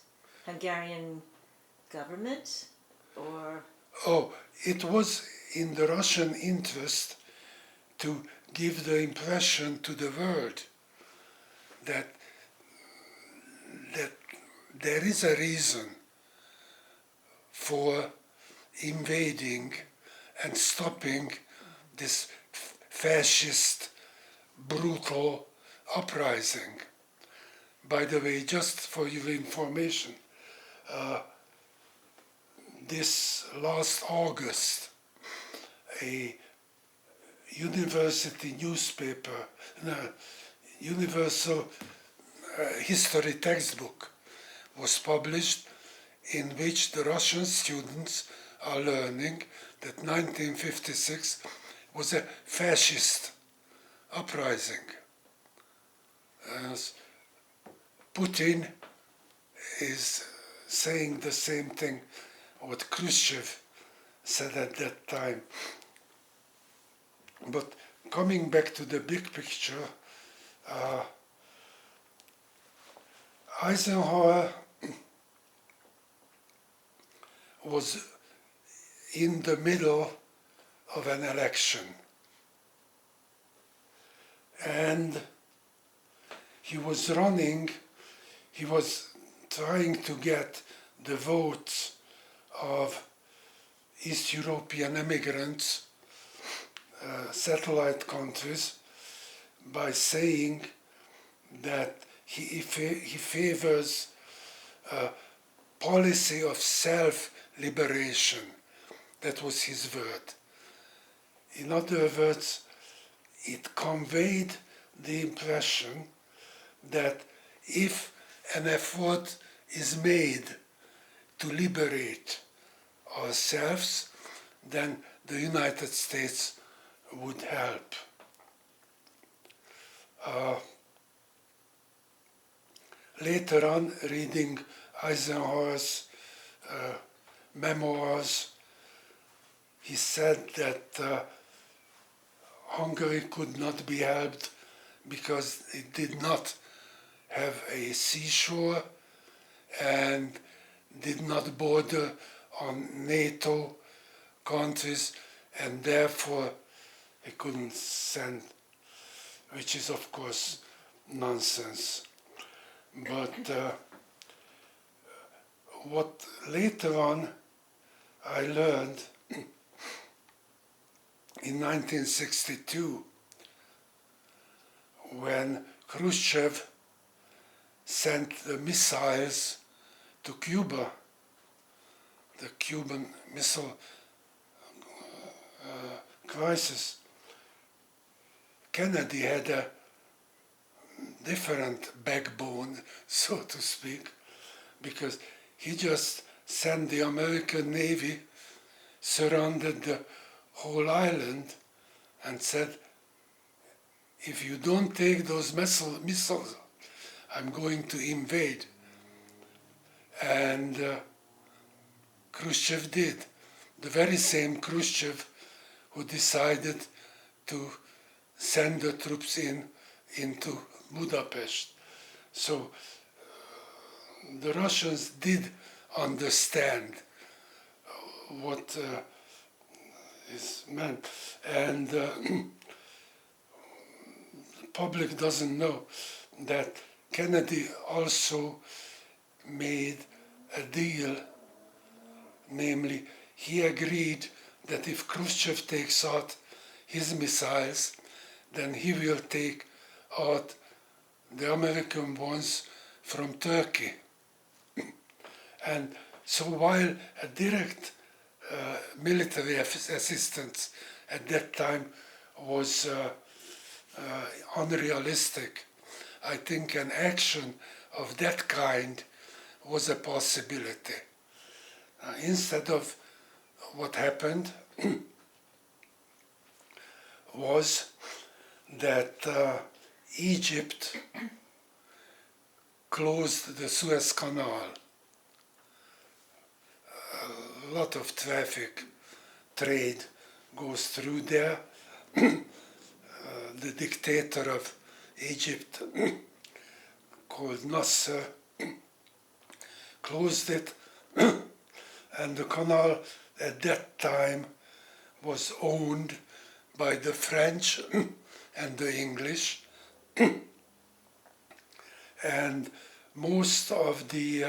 Hungarian government or? Oh, it was in the Russian interest to give the impression to the world that there is a reason for invading and stopping this fascist, brutal uprising. By the way, just for your information, this last August, a university newspaper, universal history textbook was published in which the Russian students are learning that 1956 was a fascist uprising. As Putin is saying the same thing what Khrushchev said at that time. But coming back to the big picture, Eisenhower was in the middle of an election, and he was running, he was trying to get the votes of East European immigrants, satellite countries, by saying that he favors a policy of self-liberation. That was his word. In other words, it conveyed the impression that if an effort is made to liberate ourselves, then the United States would help. Later on, reading Eisenhower's memoirs, he said that Hungary could not be helped because it did not have a seashore and did not border on NATO countries, and therefore he couldn't send, which is of course nonsense. But what later on I learned in 1962, when Khrushchev sent the missiles to Cuba, the Cuban Missile Crisis, Kennedy had a different backbone, so to speak, because he just sent the American Navy, surrounded the whole island, and said, if you don't take those missiles, I'm going to invade. And Khrushchev did. The very same Khrushchev who decided to send the troops into Budapest. So the Russians did understand what is meant, and the public doesn't know that Kennedy also made a deal, namely he agreed that if Khrushchev takes out his missiles, then he will take out the American ones from Turkey. And so while a direct military assistance at that time was unrealistic, I think an action of that kind was a possibility. Instead of what happened was that Egypt closed the Suez Canal. A lot of traffic, trade goes through there. The dictator of Egypt, called Nasser, closed it, and the canal at that time was owned by the French and the English, and most of the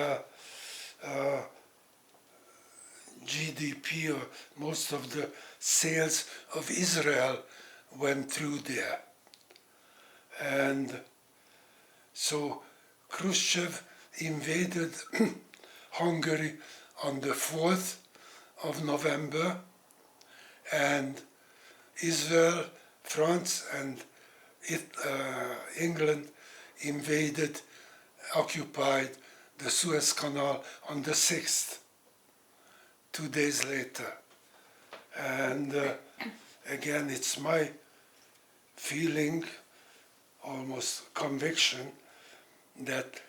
GDP, or most of the sales of Israel went through there. And so Khrushchev invaded Hungary on the 4th of November, and Israel, France, and England occupied the Suez Canal on the 6th, 2 days later. And again, it's my feeling, almost conviction, that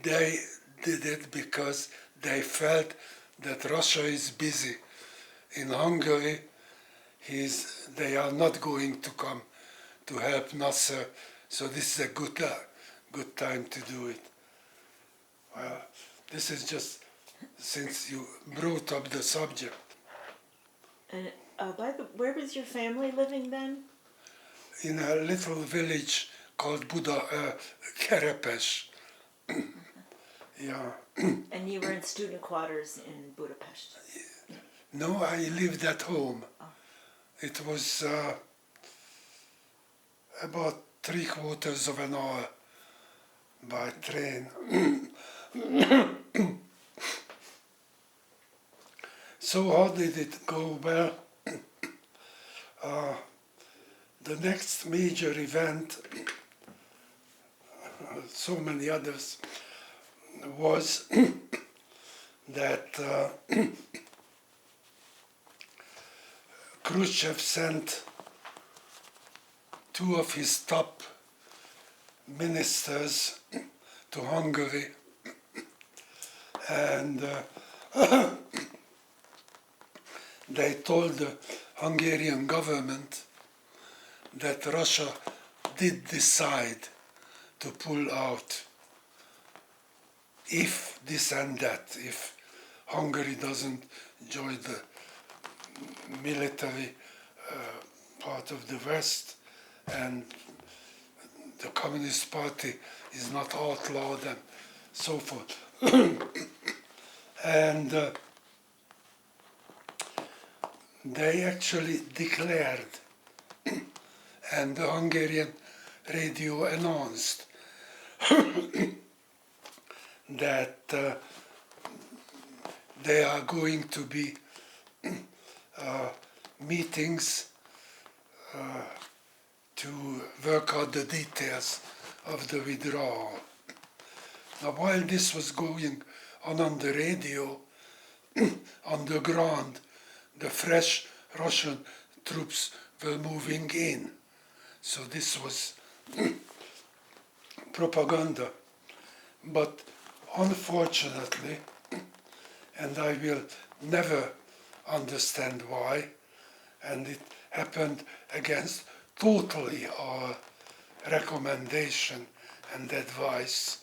they did it because they felt that Russia is busy. In Hungary, they are not going to come to help Nasser, so this is a good time to do it. Well, this is just since you brought up the subject. And where was your family living then? In a little village called Kerepes. Yeah. And you were in student quarters in Budapest? No, I lived at home. Oh. It was about 3/4 of an hour by train. So how did it go? Well, the next major event, so many others, was that Khrushchev sent two of his top ministers to Hungary, and they told the Hungarian government that Russia did decide to pull out if this and that, if Hungary doesn't join the military part of the West and the Communist Party is not outlawed and so forth. And they actually declared, and the Hungarian radio announced that there are going to be meetings to work out the details of the withdrawal. Now, while this was going on the radio, on the ground, the fresh Russian troops were moving in. So this was propaganda. But unfortunately, and I will never understand why, and it happened against totally our recommendation and advice,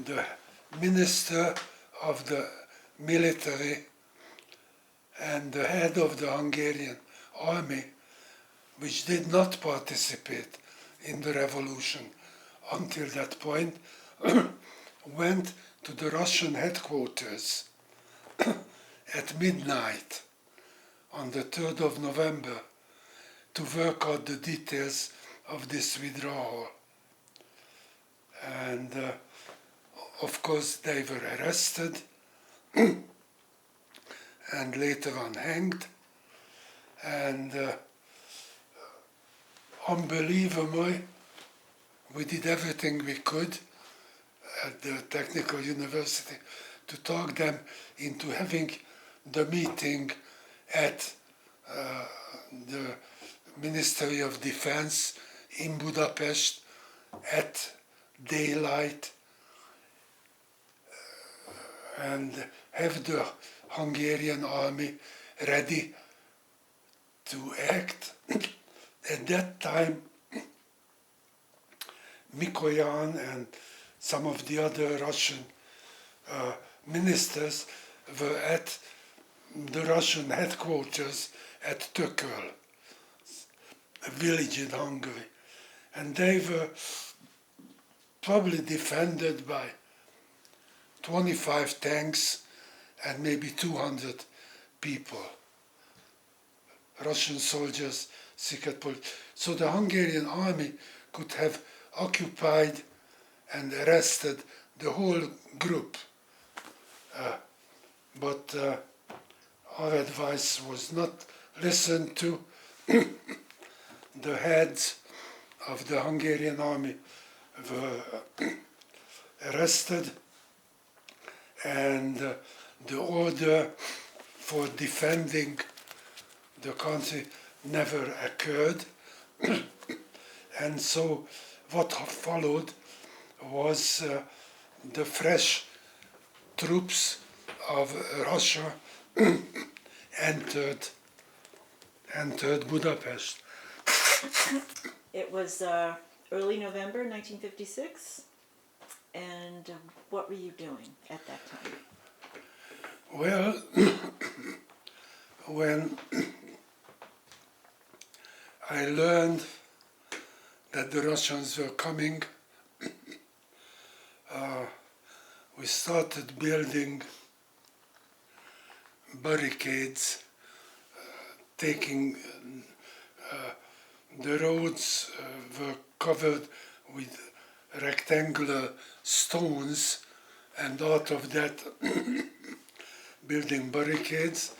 the minister of the military and the head of the Hungarian army, which did not participate in the revolution until that point, went to the Russian headquarters at midnight on the 3rd of November to work out the details of this withdrawal. And of course they were arrested and later on hanged. And unbelievably, we did everything we could at the Technical University to talk them into having the meeting at the Ministry of Defense in Budapest at daylight, and have the Hungarian army ready to act. At that time, Mikoyan and some of the other Russian ministers were at the Russian headquarters at Tököl, a village in Hungary. And they were probably defended by 25 tanks and maybe 200 people, Russian soldiers, secret police. So the Hungarian army could have occupied and arrested the whole group. But our advice was not listened to. The heads of the Hungarian army were arrested, and the order for defending the country never occurred. And so what followed was the fresh troops of Russia entered Budapest. It was early November 1956, and what were you doing at that time? Well, when I learned that the Russians were coming, we started building barricades, taking the roads were covered with rectangular stones, and out of that building barricades.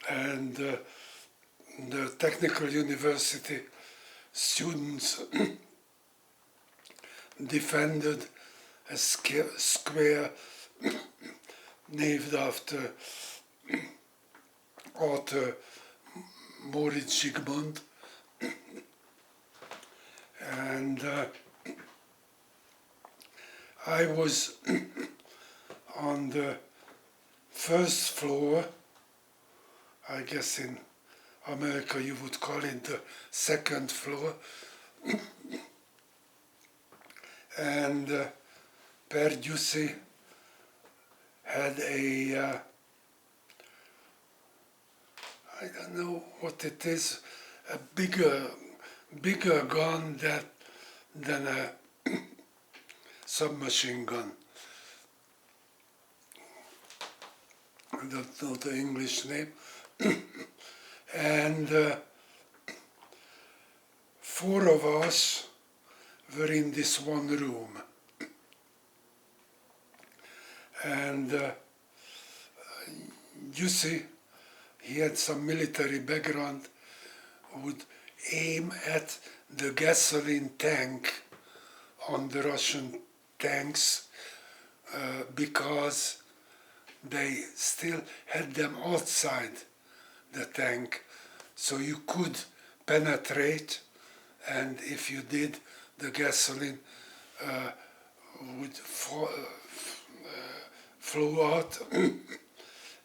And the Technical University students defended a square named after author Moritz Zsigmond, and I was on the first floor. I guess in America you would call it the second floor, and Per Jussi had a I don't know what it is, a bigger gun than a submachine gun. I don't know the English name. And 4 of us were in this one room. And Jussi, he had some military background, would aim at the gasoline tank on the Russian tanks because they still had them outside the tank, so you could penetrate, and if you did, the gasoline would flow out,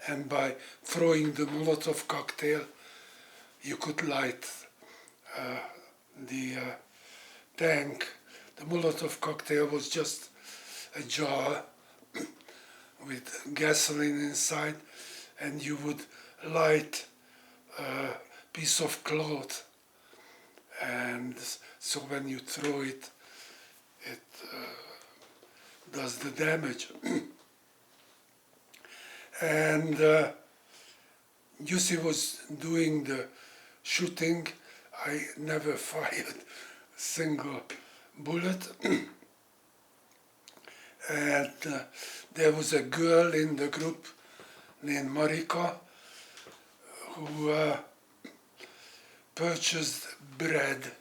and by throwing the Molotov cocktail, you could light the tank. The Molotov cocktail was just a jar with gasoline inside, and you would light a piece of cloth, and so when you throw it, it does the damage. And Jussi was doing the shooting. I never fired a single bullet. And there was a girl in the group named Marika who purchased bread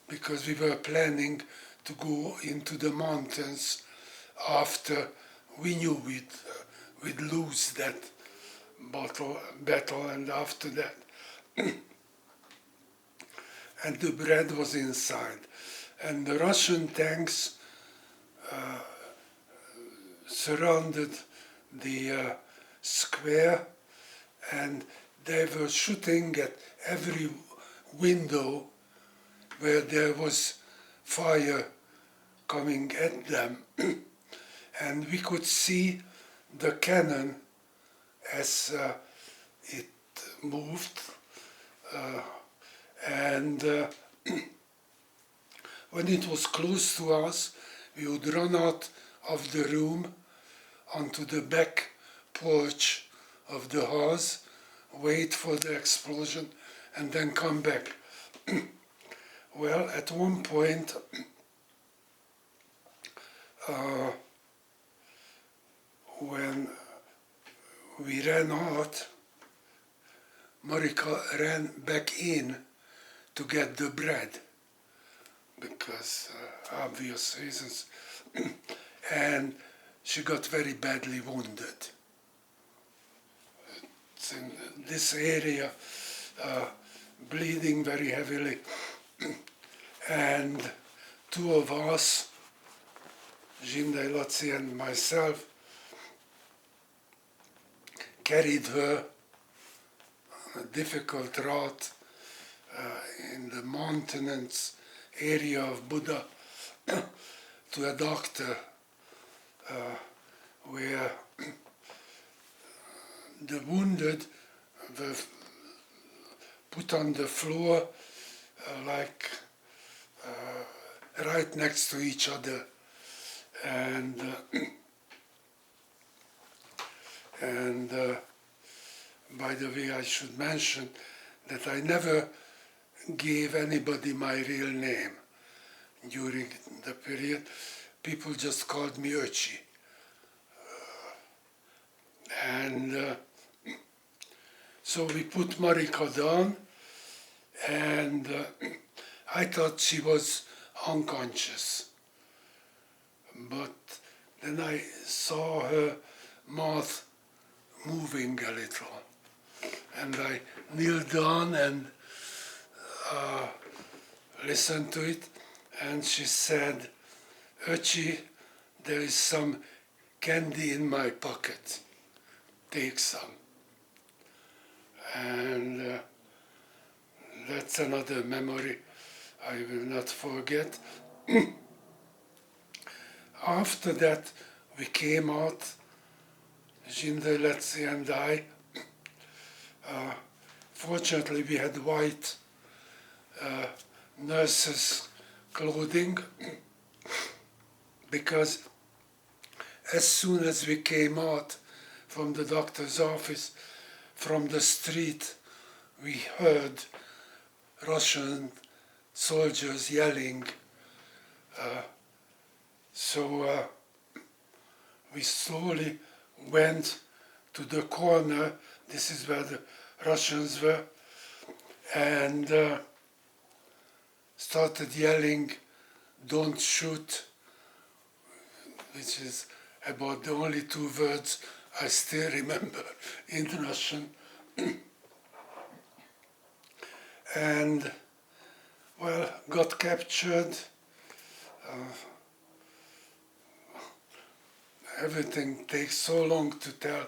because we were planning to go into the mountains after we knew we'd lose that battle, and after that. And the bread was inside. And the Russian tanks surrounded the square, and they were shooting at every window where there was fire coming at them. And we could see the cannon as it moved, and when it was close to us, we would run out of the room onto the back porch of the house, wait for the explosion, and then come back. Well, at one point, when we ran out, Marika ran back in to get the bread, because obvious reasons, and she got very badly wounded. It's in this area, bleeding very heavily, and 2 of us, Zsindai Laci and myself, carried her on a difficult route in the mountainous area of Buda to a doctor where the wounded were put on the floor right next to each other, and by the way, I should mention that I never gave anybody my real name during the period. People just called me Öcsi. And so we put Marika down, and I thought she was unconscious. but then I saw her mouth moving a little, and I kneeled down and listened to it, and she said, "Öchi, there is some candy in my pocket. Take some." And that's another memory I will not forget. After that, we came out, Jinder, Letzi and I. Fortunately, we had white nurses' clothing because as soon as we came out from the doctor's office, from the street, we heard Russian soldiers yelling. So we slowly went to the corner. This is where the Russians were, and started yelling, "Don't shoot," which is about the only two words I still remember in Russian. And, well, got captured. Everything takes so long to tell.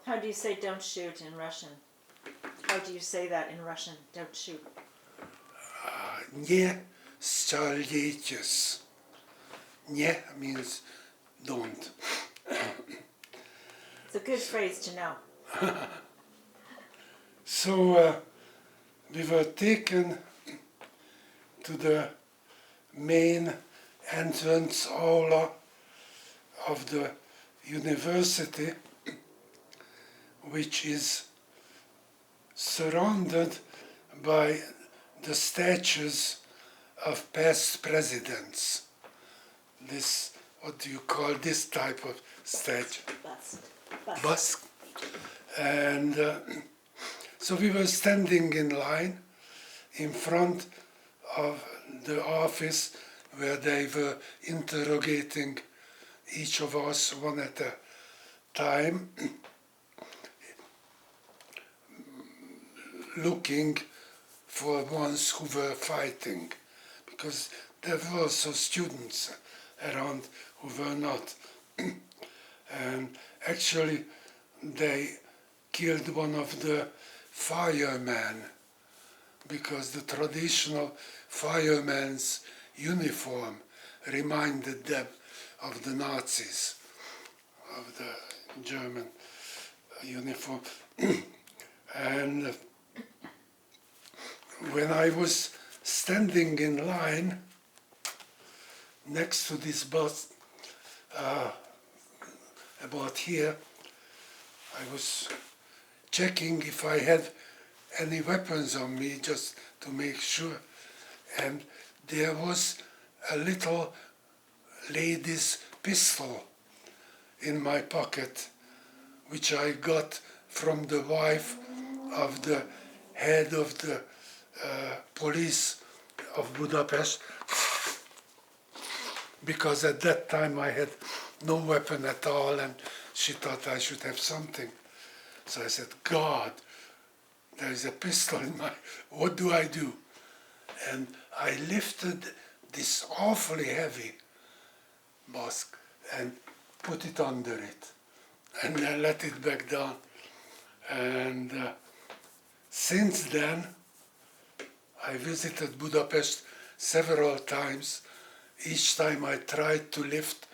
How do you say "don't shoot" in Russian? How do you say that in Russian? Don't shoot. Не стреляйтесь. Не means don't. It's a good phrase to know. So we were taken to the main entrance aula of the university, which is surrounded by the statues of past presidents. This, what do you call this type of statue? Bust. And so we were standing in line in front of the office where they were interrogating each of us one at a time, looking for ones who were fighting, because there were also students around who were not. And actually they killed one of the firemen because the traditional fireman's uniform reminded them of the Nazis, of the German uniform. And when I was standing in line next to this bus, about here, I was checking if I had any weapons on me just to make sure. And there was a little lady's pistol in my pocket, which I got from the wife of the head of the police of Budapest, because at that time I had no weapon at all and she thought I should have something. So I said, "God, there is a pistol in my, what do I do?" And I lifted this awfully heavy mask and put it under it, and then let it back down. And since then, I visited Budapest several times. Each time I tried to lift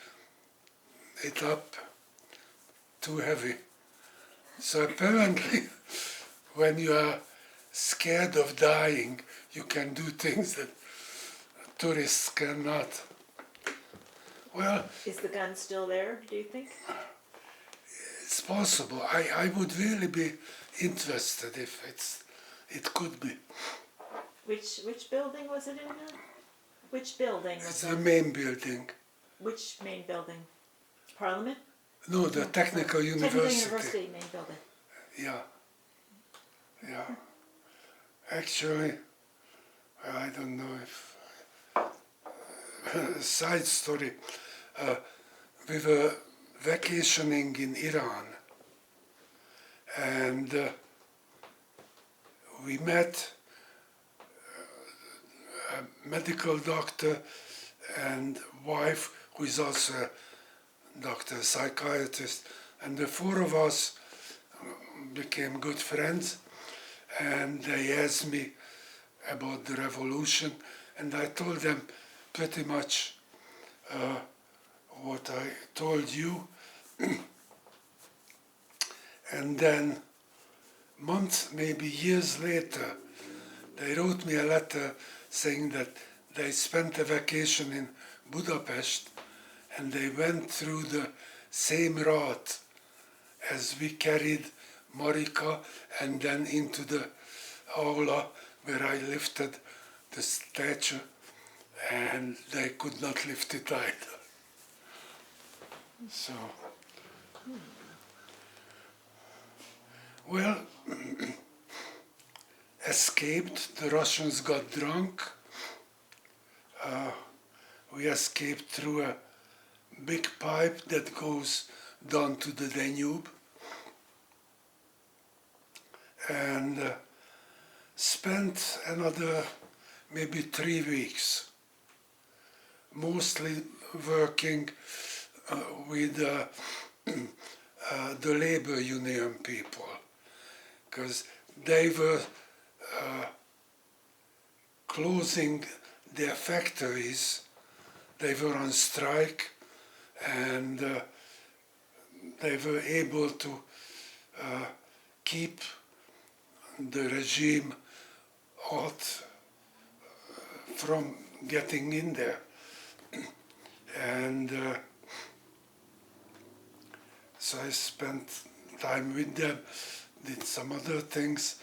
it up, too heavy. So apparently, when you are scared of dying, you can do things that tourists cannot. Well, is the gun still there, do you think? it's possible. I would really be interested if it could be. Which building was it in? Which building was It's that? the main building. Which main building? Parliament? No, the Technical University. Technical University main building. Yeah. Yeah. Actually, I don't know if... side story. we were vacationing in Iran, and we met a medical doctor and wife who is also a doctor, psychiatrist, and the four of us became good friends, and they asked me about the revolution, and I told them pretty much what I told you. And then months, maybe years later, they wrote me a letter saying that they spent a vacation in Budapest and they went through the same route as we carried Marika, and then into the aula where I lifted the statue, and they could not lift it either. So, well, escaped. The Russians got drunk. We escaped through a big pipe that goes down to the Danube, and spent another maybe 3 weeks, mostly working with the labor union people, because they were closing their factories. They were on strike, and they were able to keep the regime out from getting in there. And so I spent time with them, did some other things,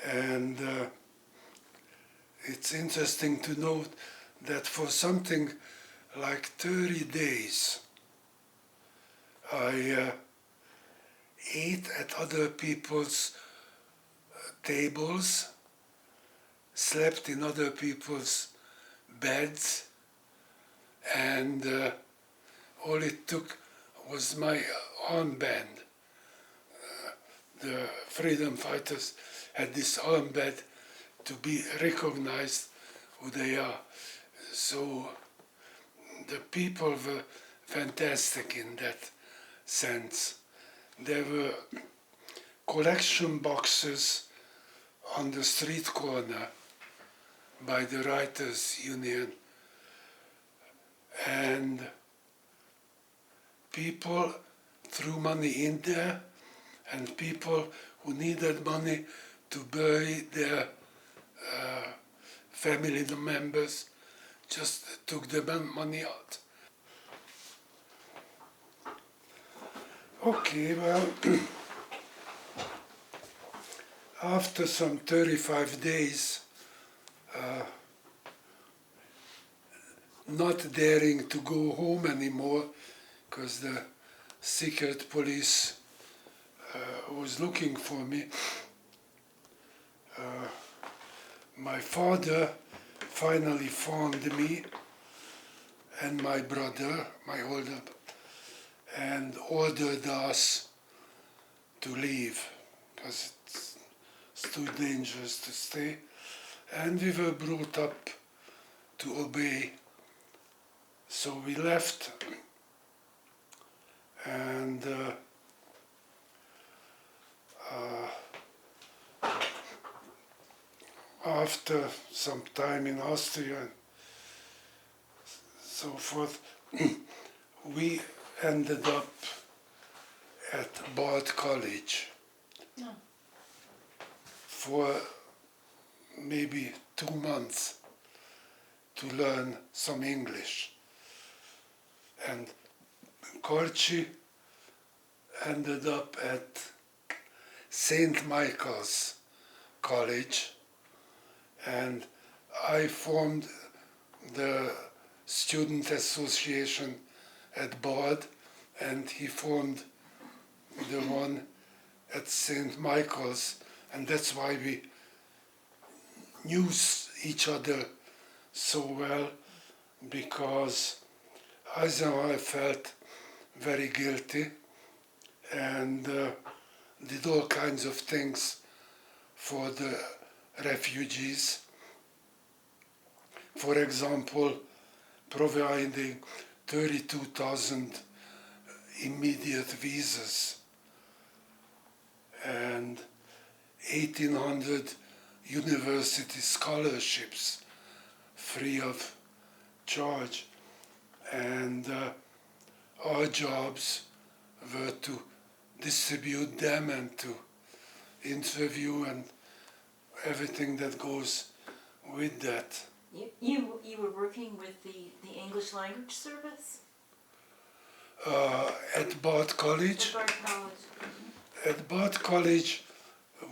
and it's interesting to note that for something like 30 days, I ate at other people's tables, slept in other people's beds, and all it took was my armband. The freedom fighters had this armband to be recognized who they are. So the people were fantastic in that sense. There were collection boxes on the street corner by the Writers' Union, and people threw money in there, and people who needed money to bury their family members just took the money out. Okay, well, after some 35 days, not daring to go home anymore because the secret police was looking for me, my father finally found me and my brother, my older, and ordered us to leave because it's too dangerous to stay. And we were brought up to obey. So we left, and after some time in Austria and so forth, we ended up at Bard College for maybe 2 months to learn some English. And Korchi ended up at St. Michael's College, and I formed the student association at Bard, and he formed the one at St. Michael's, and that's why we knew each other so well, because Eisenhower felt very guilty and did all kinds of things for the refugees. For example, providing 32,000 immediate visas and 1,800 university scholarships free of charge. And our jobs were to distribute them and to interview and everything that goes with that. You were working with the English language service? At Bard College. At Bard College. At Bard College,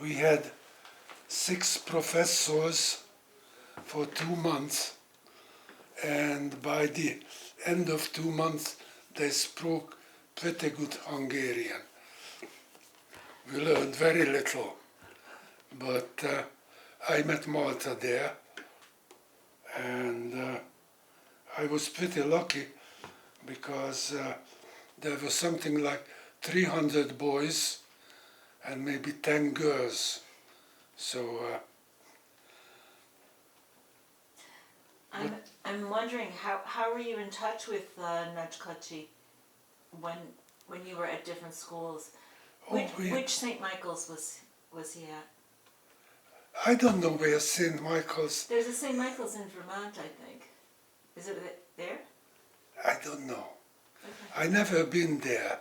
we had 6 professors for 2 months, and by the end of 2 months, they spoke pretty good Hungarian. We learned very little, but I met Malta there, and I was pretty lucky because there was something like 300 boys and maybe 10 girls. So I'm wondering how were you in touch with Nagykacsi when you were at different schools? Which St. Michael's was he at? I don't know where St. Michael's. There's a St. Michael's in Vermont, I think. Is it there? I don't know. Okay. I never been there.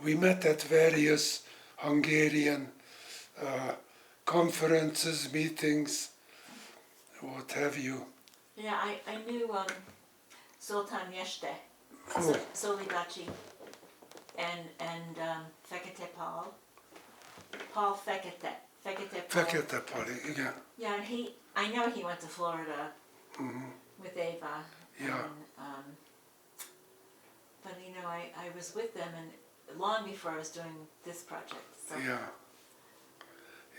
We met at various Hungarian conferences, meetings, what have you. Yeah, I knew Zoltán Yeste, Oh. Solidaci, and Fekete Paul Fekete Paul. Fekete Pali, igen. Yeah, and I know he went to Florida Mhm. with Ava. Yeah. And, but I was with them and long before I was doing this project. So. Yeah.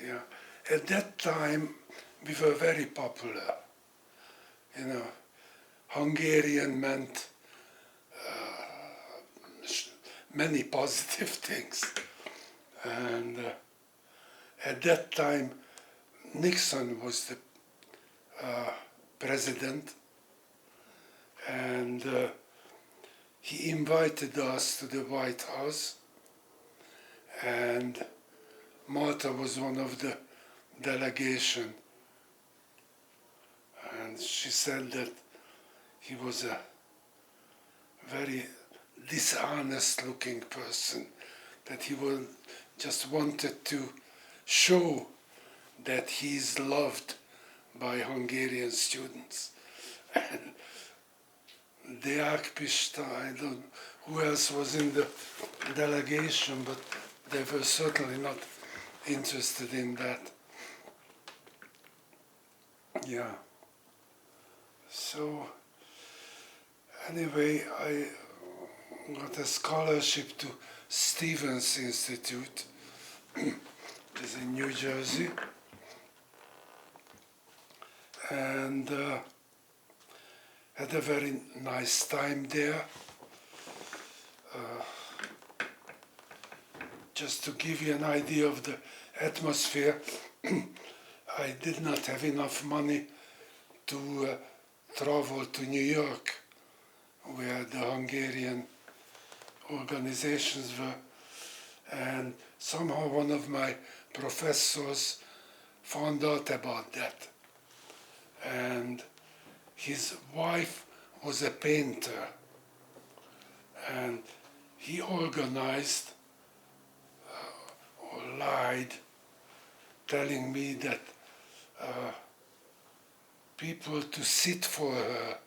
Yeah. At that time, we were very popular. Hungarian meant many positive things. And at that time, Nixon was the president, and he invited us to the White House, and Malta was one of the delegation. And she said that he was a very dishonest looking person, that he just wanted to show that he's loved by Hungarian students. And Deák Pista, I don't know who else was in the delegation, but they were certainly not interested in that. Yeah. So anyway, I got a scholarship to Stevens Institute, which is in New Jersey, and had a very nice time there. Just to give you an idea of the atmosphere, I did not have enough money to travel to New York, where the Hungarian organizations were, and somehow one of my professors found out about that. And his wife was a painter, and he organized or lied, telling me that people to sit for her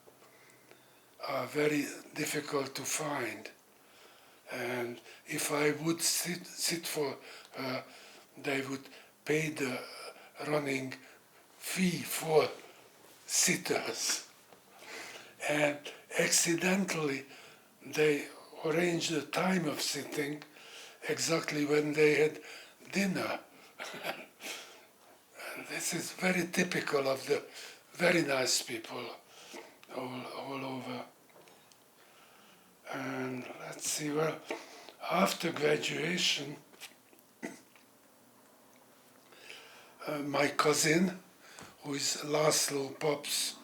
are very difficult to find. And if I would sit for her, they would pay the running fee for sitters. And accidentally, they arranged the time of sitting exactly when they had dinner. And this is very typical of the very nice people all over. And let's see, well, after graduation, my cousin, who is Laszlo Pop's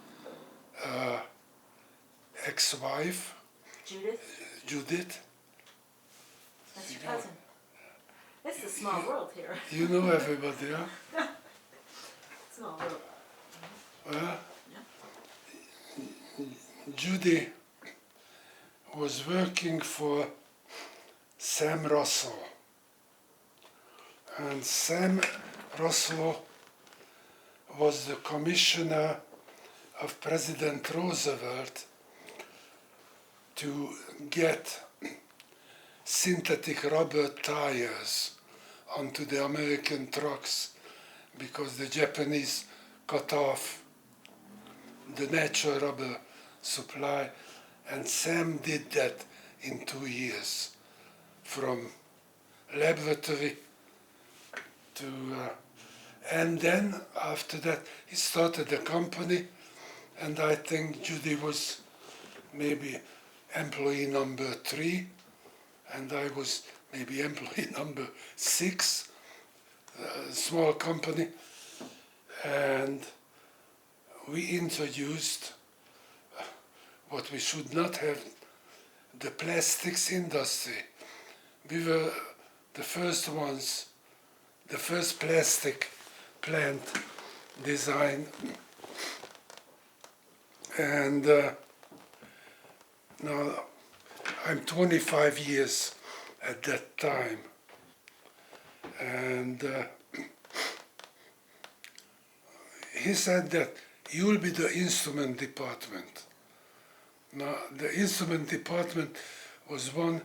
ex-wife, Judith, Judith, that's your cousin. This is a small world here. you know everybody, huh? Small world. Well, Yeah. Judy was working for Sam Russell. And Sam Russell was the commissioner of President Roosevelt to get synthetic rubber tires onto the American trucks because the Japanese cut off the natural rubber supply, and Sam did that in 2 years, from laboratory to and then after that he started a company, and I think Judy was maybe employee number 3 and I was maybe employee number 6, a small company, and we introduced what we should not have, the plastics industry. We were the first ones, the first plastic plant design, and now I'm 25 years at that time, and he said that you'll be the instrument department. Now, the instrument department was one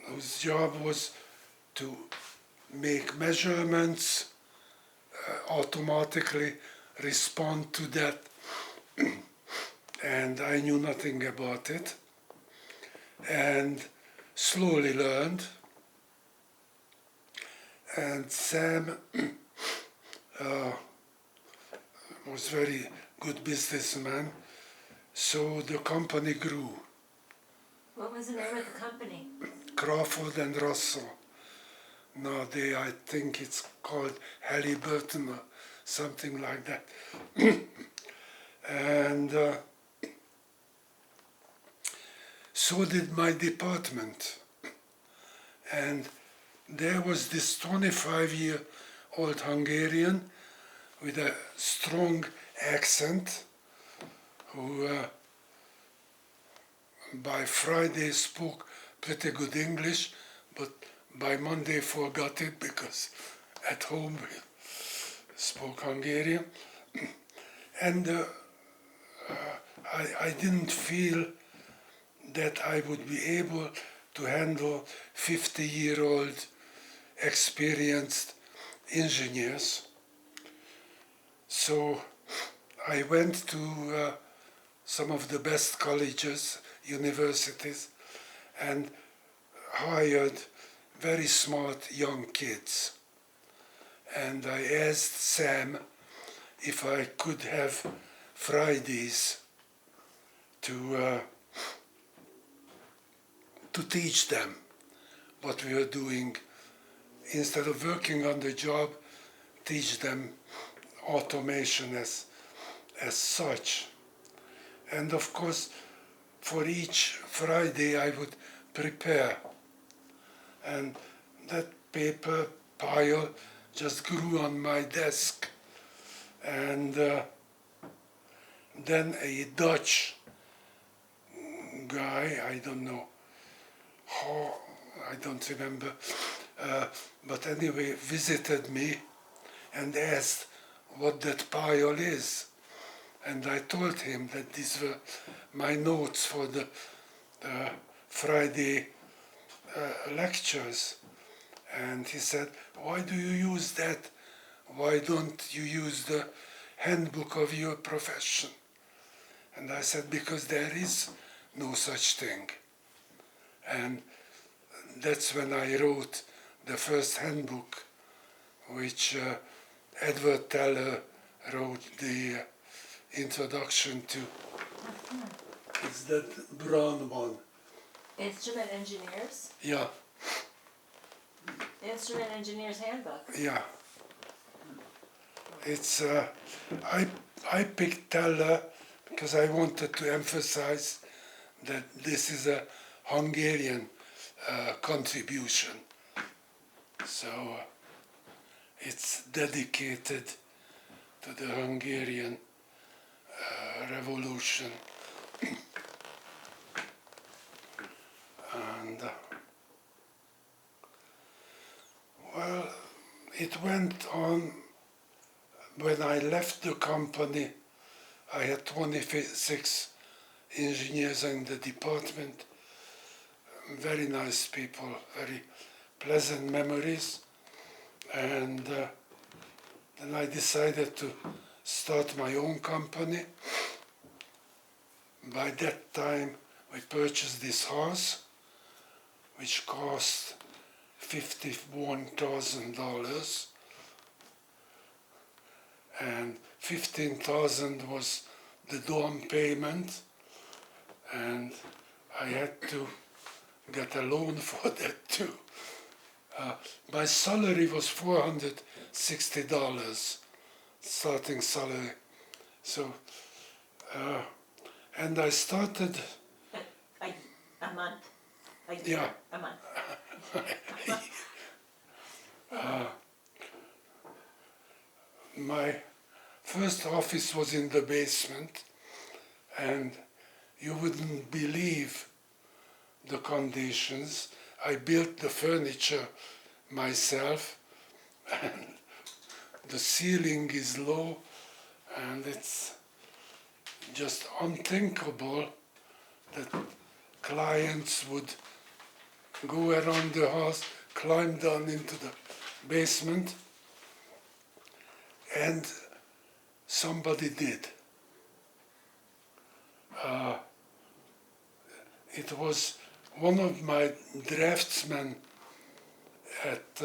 whose job was to make measurements, automatically respond to that, and I knew nothing about it, and slowly learned. And Sam was very good businessman, so the company grew. What was the name of the company? Crawford and Russell. Now I think it's called Halliburton or something like that. And so did my department. And there was this 25-year-old Hungarian with a strong accent who by Friday spoke pretty good English, but by Monday forgot it because at home we spoke Hungarian. And I didn't feel that I would be able to handle 50-year-old experienced engineers. So I went to some of the best colleges, universities, and hired very smart young kids. And I asked Sam if I could have Fridays to teach them what we were doing. Instead of working on the job, teach them automation as such. And of course, for each Friday I would prepare. And that paper pile just grew on my desk. And then a Dutch guy, I don't know how, I don't remember, but anyway, visited me and asked what that pile is. And I told him that these were my notes for the Friday lectures. And he said, why do you use that? Why don't you use the handbook of your profession? And I said, because there is no such thing. And that's when I wrote the first handbook, which Edward Teller wrote the introduction to. It's that brown one. Instrument engineers? Yeah, Instrument engineer's handbook. yeah. It's I picked Teller because I wanted to emphasize that this is a Hungarian contribution. So it's dedicated to the Hungarian revolution. And well, it went on. When I left the company, I had 26 engineers in the department, very nice people, very pleasant memories. And then I decided to start my own company. By that time, we purchased this house, which cost $51,000, and $15,000 was the down payment, and I had to get a loan for that too. My salary was $460, starting salary. So, and I started. A month. Yeah. A month. My first office was in the basement, and you wouldn't believe the conditions. I built the furniture myself, and the ceiling is low, and it's just unthinkable that clients would go around the house, climb down into the basement, and somebody did. It was one of my draftsmen at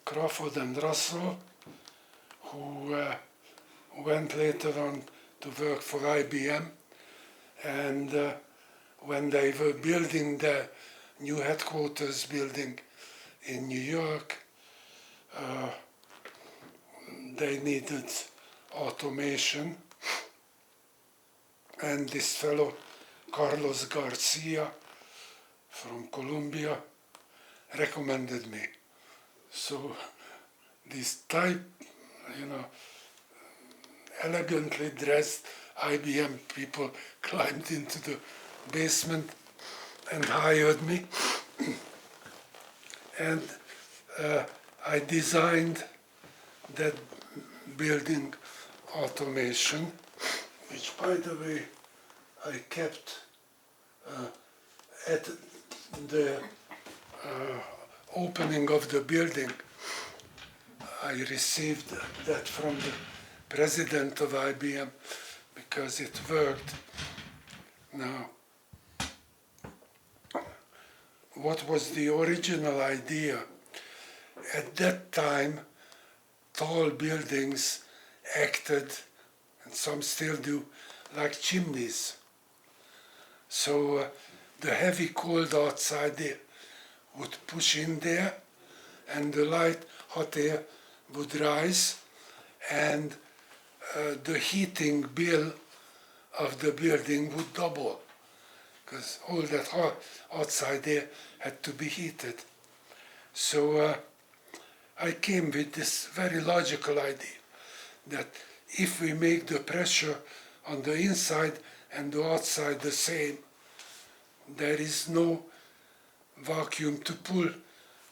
Crawford and Russell, who went later on to work for IBM. And when they were building the new headquarters building in New York, they needed automation. And this fellow, Carlos Garcia from Colombia, recommended me. So this type, elegantly dressed IBM people climbed into the basement and hired me. And I designed that building automation, which, by the way, I kept at the opening of the building. I received that from the president of IBM because it worked. Now, what was the original idea? At that time, tall buildings acted, and some still do, like chimneys. So the heavy cold outside there would push in there, and the light hot air would rise, and the heating bill of the building would double, because all that hot outside air had to be heated. So I came with this very logical idea that if we make the pressure on the inside and the outside the same, there is no vacuum to pull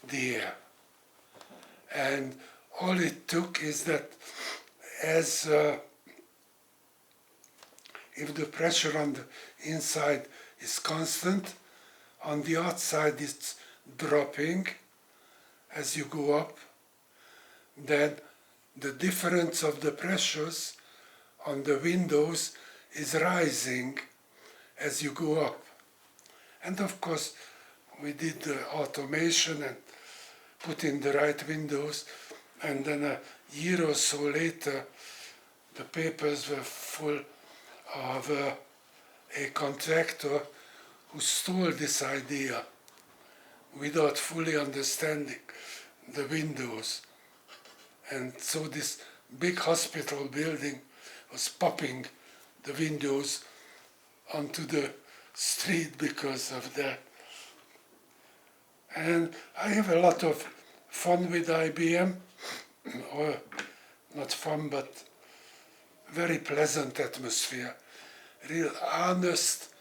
the air. And all it took is that as if the pressure on the inside is constant, on the outside it's dropping as you go up, then the difference of the pressures on the windows is rising as you go up. And of course, we did the automation and put in the right windows, and then a year or so later, the papers were full of a contractor who stole this idea without fully understanding the windows. And so this big hospital building was popping the windows onto the street because of that. And I have a lot of fun with IBM, or not fun, but very pleasant atmosphere. Real honest,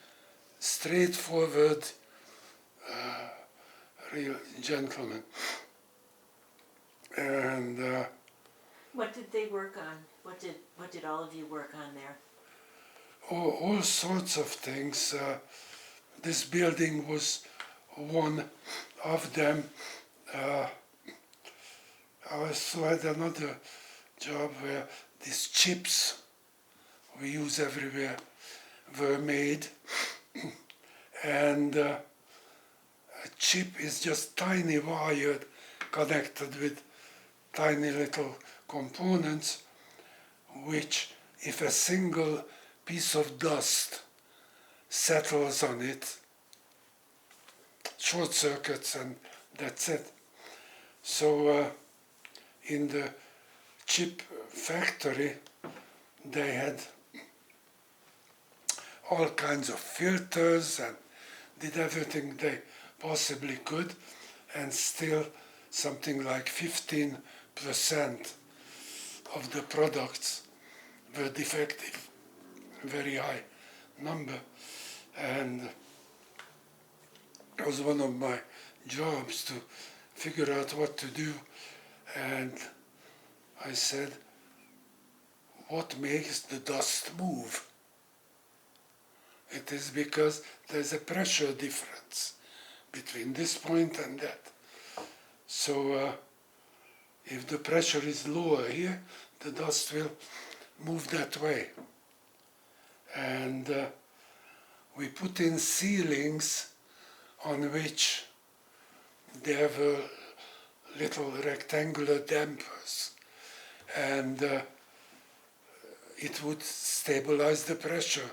straightforward, real gentleman. And What did they work on? What did all of you work on there? all sorts of things. This building was one of them. I also had another job where these chips we use everywhere were made. And a chip is just tiny wire connected with tiny little components, which, if a single piece of dust settles on it, short circuits, and that's it. So in the chip factory, they had all kinds of filters and did everything they possibly could, and still something like 15% of the products were defective, very high number. And it was one of my jobs to figure out what to do. And I said, what makes the dust move? It is because there's a pressure difference between this point and that. So if the pressure is lower here, the dust will move that way. And we put in ceilings on which there were little rectangular dampers, and it would stabilize the pressure.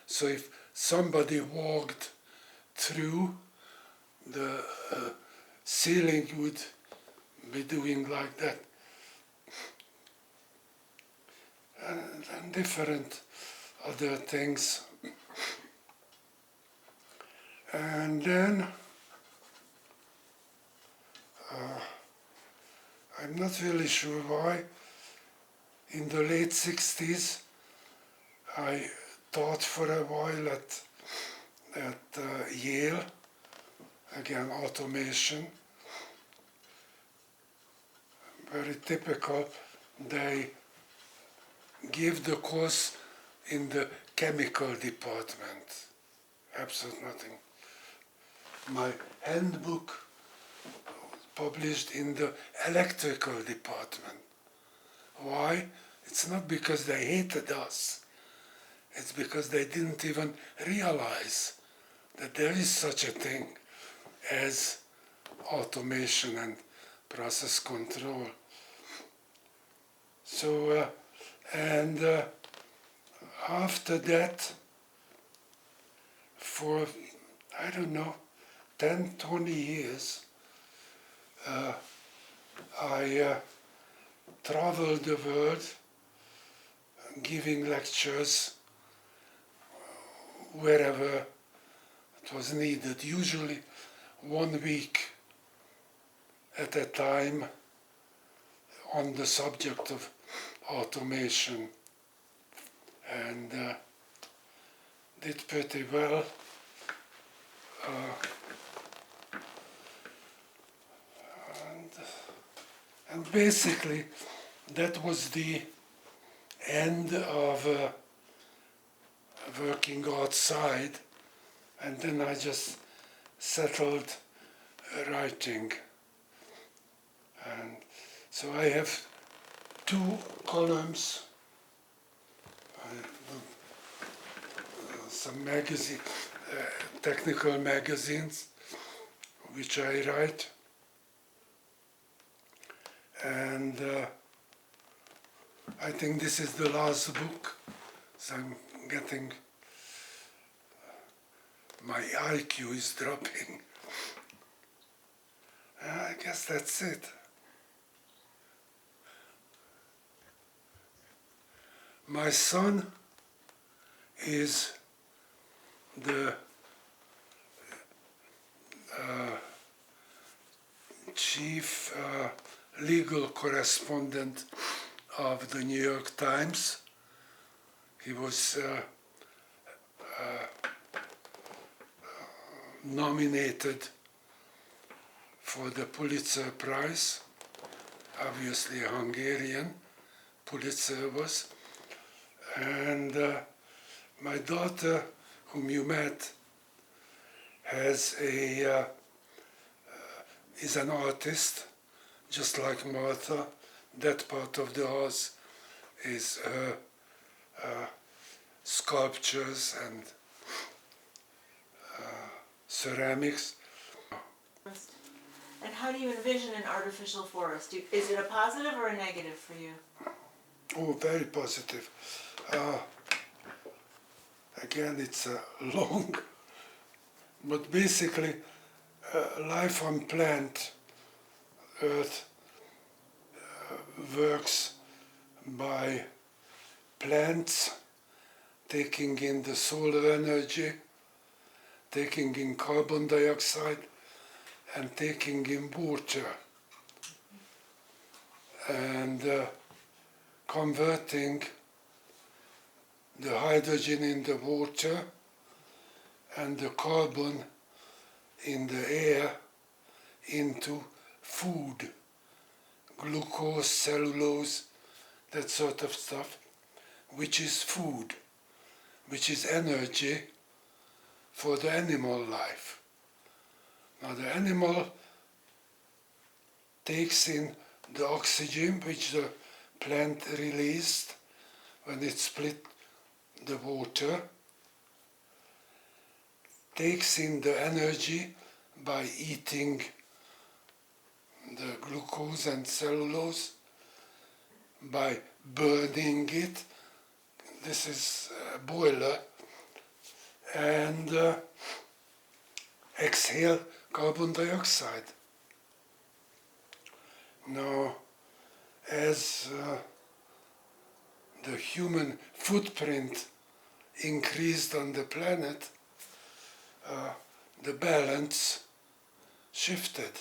So if somebody walked through, the ceiling would be doing like that. And different other things. And then I'm not really sure why, in the late 60s, I taught for a while at Yale, again automation. Very typical. They give the course in the chemical department. Absolutely nothing. My handbook was published in the electrical department. Why? It's not because they hated us. It's because they didn't even realize that there is such a thing as automation and process control. So, after that, for, I don't know, 10, 20 years, I traveled the world giving lectures wherever it was needed, usually 1 week at a time on the subject of automation, and did pretty well. And basically that was the end of working outside, and then I just settled writing. And so I have 2 columns, some magazine, technical magazines, which I write, and I think this is the last book, so I'm getting my IQ is dropping. I guess that's it. My son is the chief legal correspondent of the New York Times. He was nominated for the Pulitzer Prize, obviously a Hungarian, Pulitzer was. And my daughter, whom you met, is an artist, just like Martha. That part of the house is her sculptures and ceramics. And how do you envision an artificial forest? Is it a positive or a negative for you? Oh, very positive. Again, it's long, but basically, life on planet Earth works by plants taking in the solar energy, taking in carbon dioxide, and taking in water, and converting the hydrogen in the water and the carbon in the air into food, glucose, cellulose, that sort of stuff, which is food, which is energy for the animal life. Now the animal takes in the oxygen which the plant released when it split the water, takes in the energy by eating the glucose and cellulose, by burning it, this is a boiler, and exhale carbon dioxide. Now, as the human footprint increased on the planet, the balance shifted.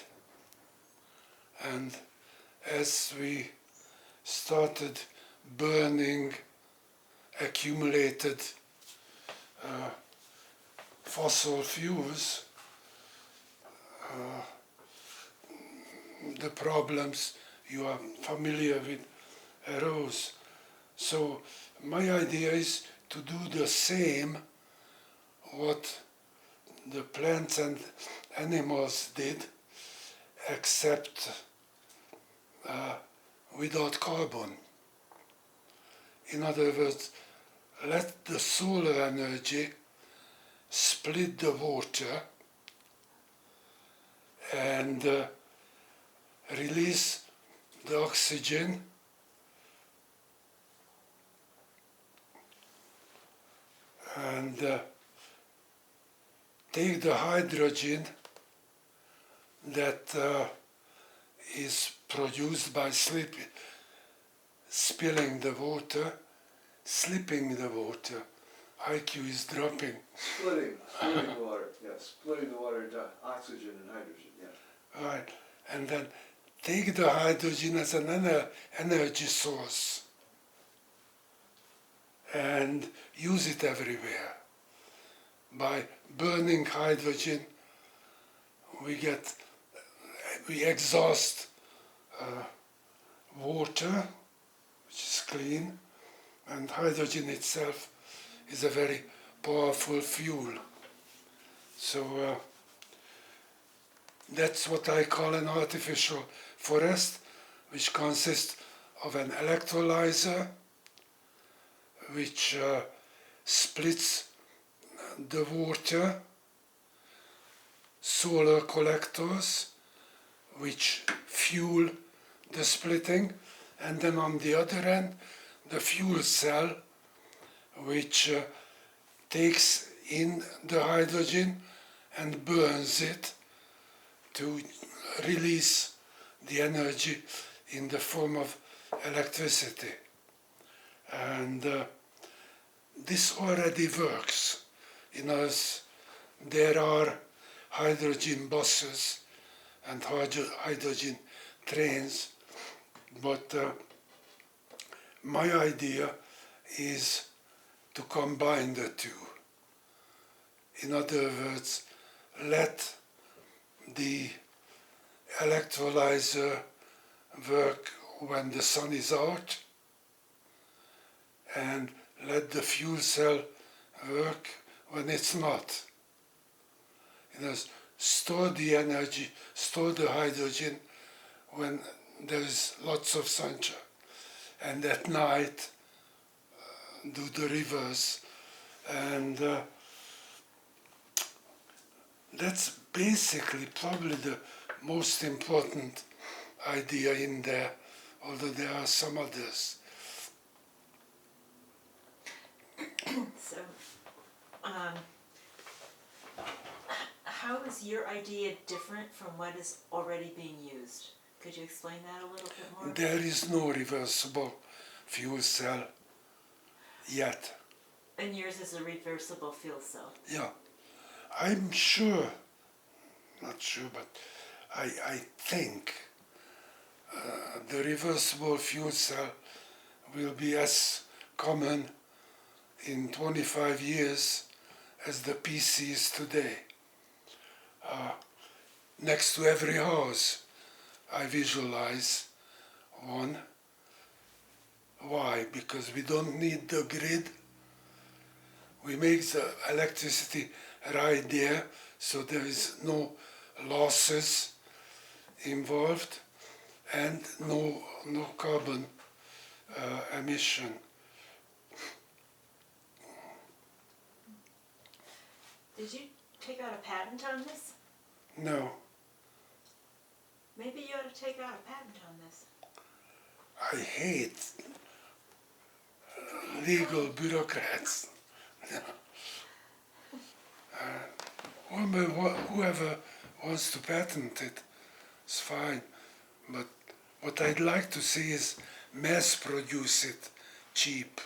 And as we started burning accumulated fossil fuels, the problems you are familiar with arose. So my idea is to do the same what the plants and animals did, except without carbon. In other words, let the solar energy split the water and release the oxygen and take the hydrogen that is produced by spilling the water, slipping the water. IQ is dropping. Splitting the water, yes. Splitting the water into oxygen and hydrogen, yes. Right, and then take the hydrogen as an energy source and use it everywhere. By burning hydrogen, we exhaust water, which is clean, and hydrogen itself is a very powerful fuel. So that's what I call an artificial forest, which consists of an electrolyzer, which splits the water, solar collectors, which fuel the splitting, and then on the other end, the fuel cell, which takes in the hydrogen and burns it to release the energy in the form of electricity. And this already works. In us, there are hydrogen buses and hydrogen trains, but my idea is to combine the two. In other words, let the electrolyzer work when the sun is out, and let the fuel cell work when it's not. You know, store the energy, store the hydrogen when there is lots of sunshine, and at night do the reverse. And that's basically probably the most important idea in there, although there are some others. So, how is your idea different from what is already being used? Could you explain that a little bit more? There is no reversible fuel cell yet. And yours is a reversible fuel cell. Yeah, I'm sure, not sure, but I think the reversible fuel cell will be as common in 25 years as the PC is today. Next to every house, I visualize one. Why? Because we don't need the grid. We make the electricity right there, so there is no losses involved and no carbon emission. Did you take out a patent on this? No, Maybe you ought to take out a patent on this. I hate legal bureaucrats. Whoever wants to patent it is fine, but what I'd like to see is mass produce it cheap.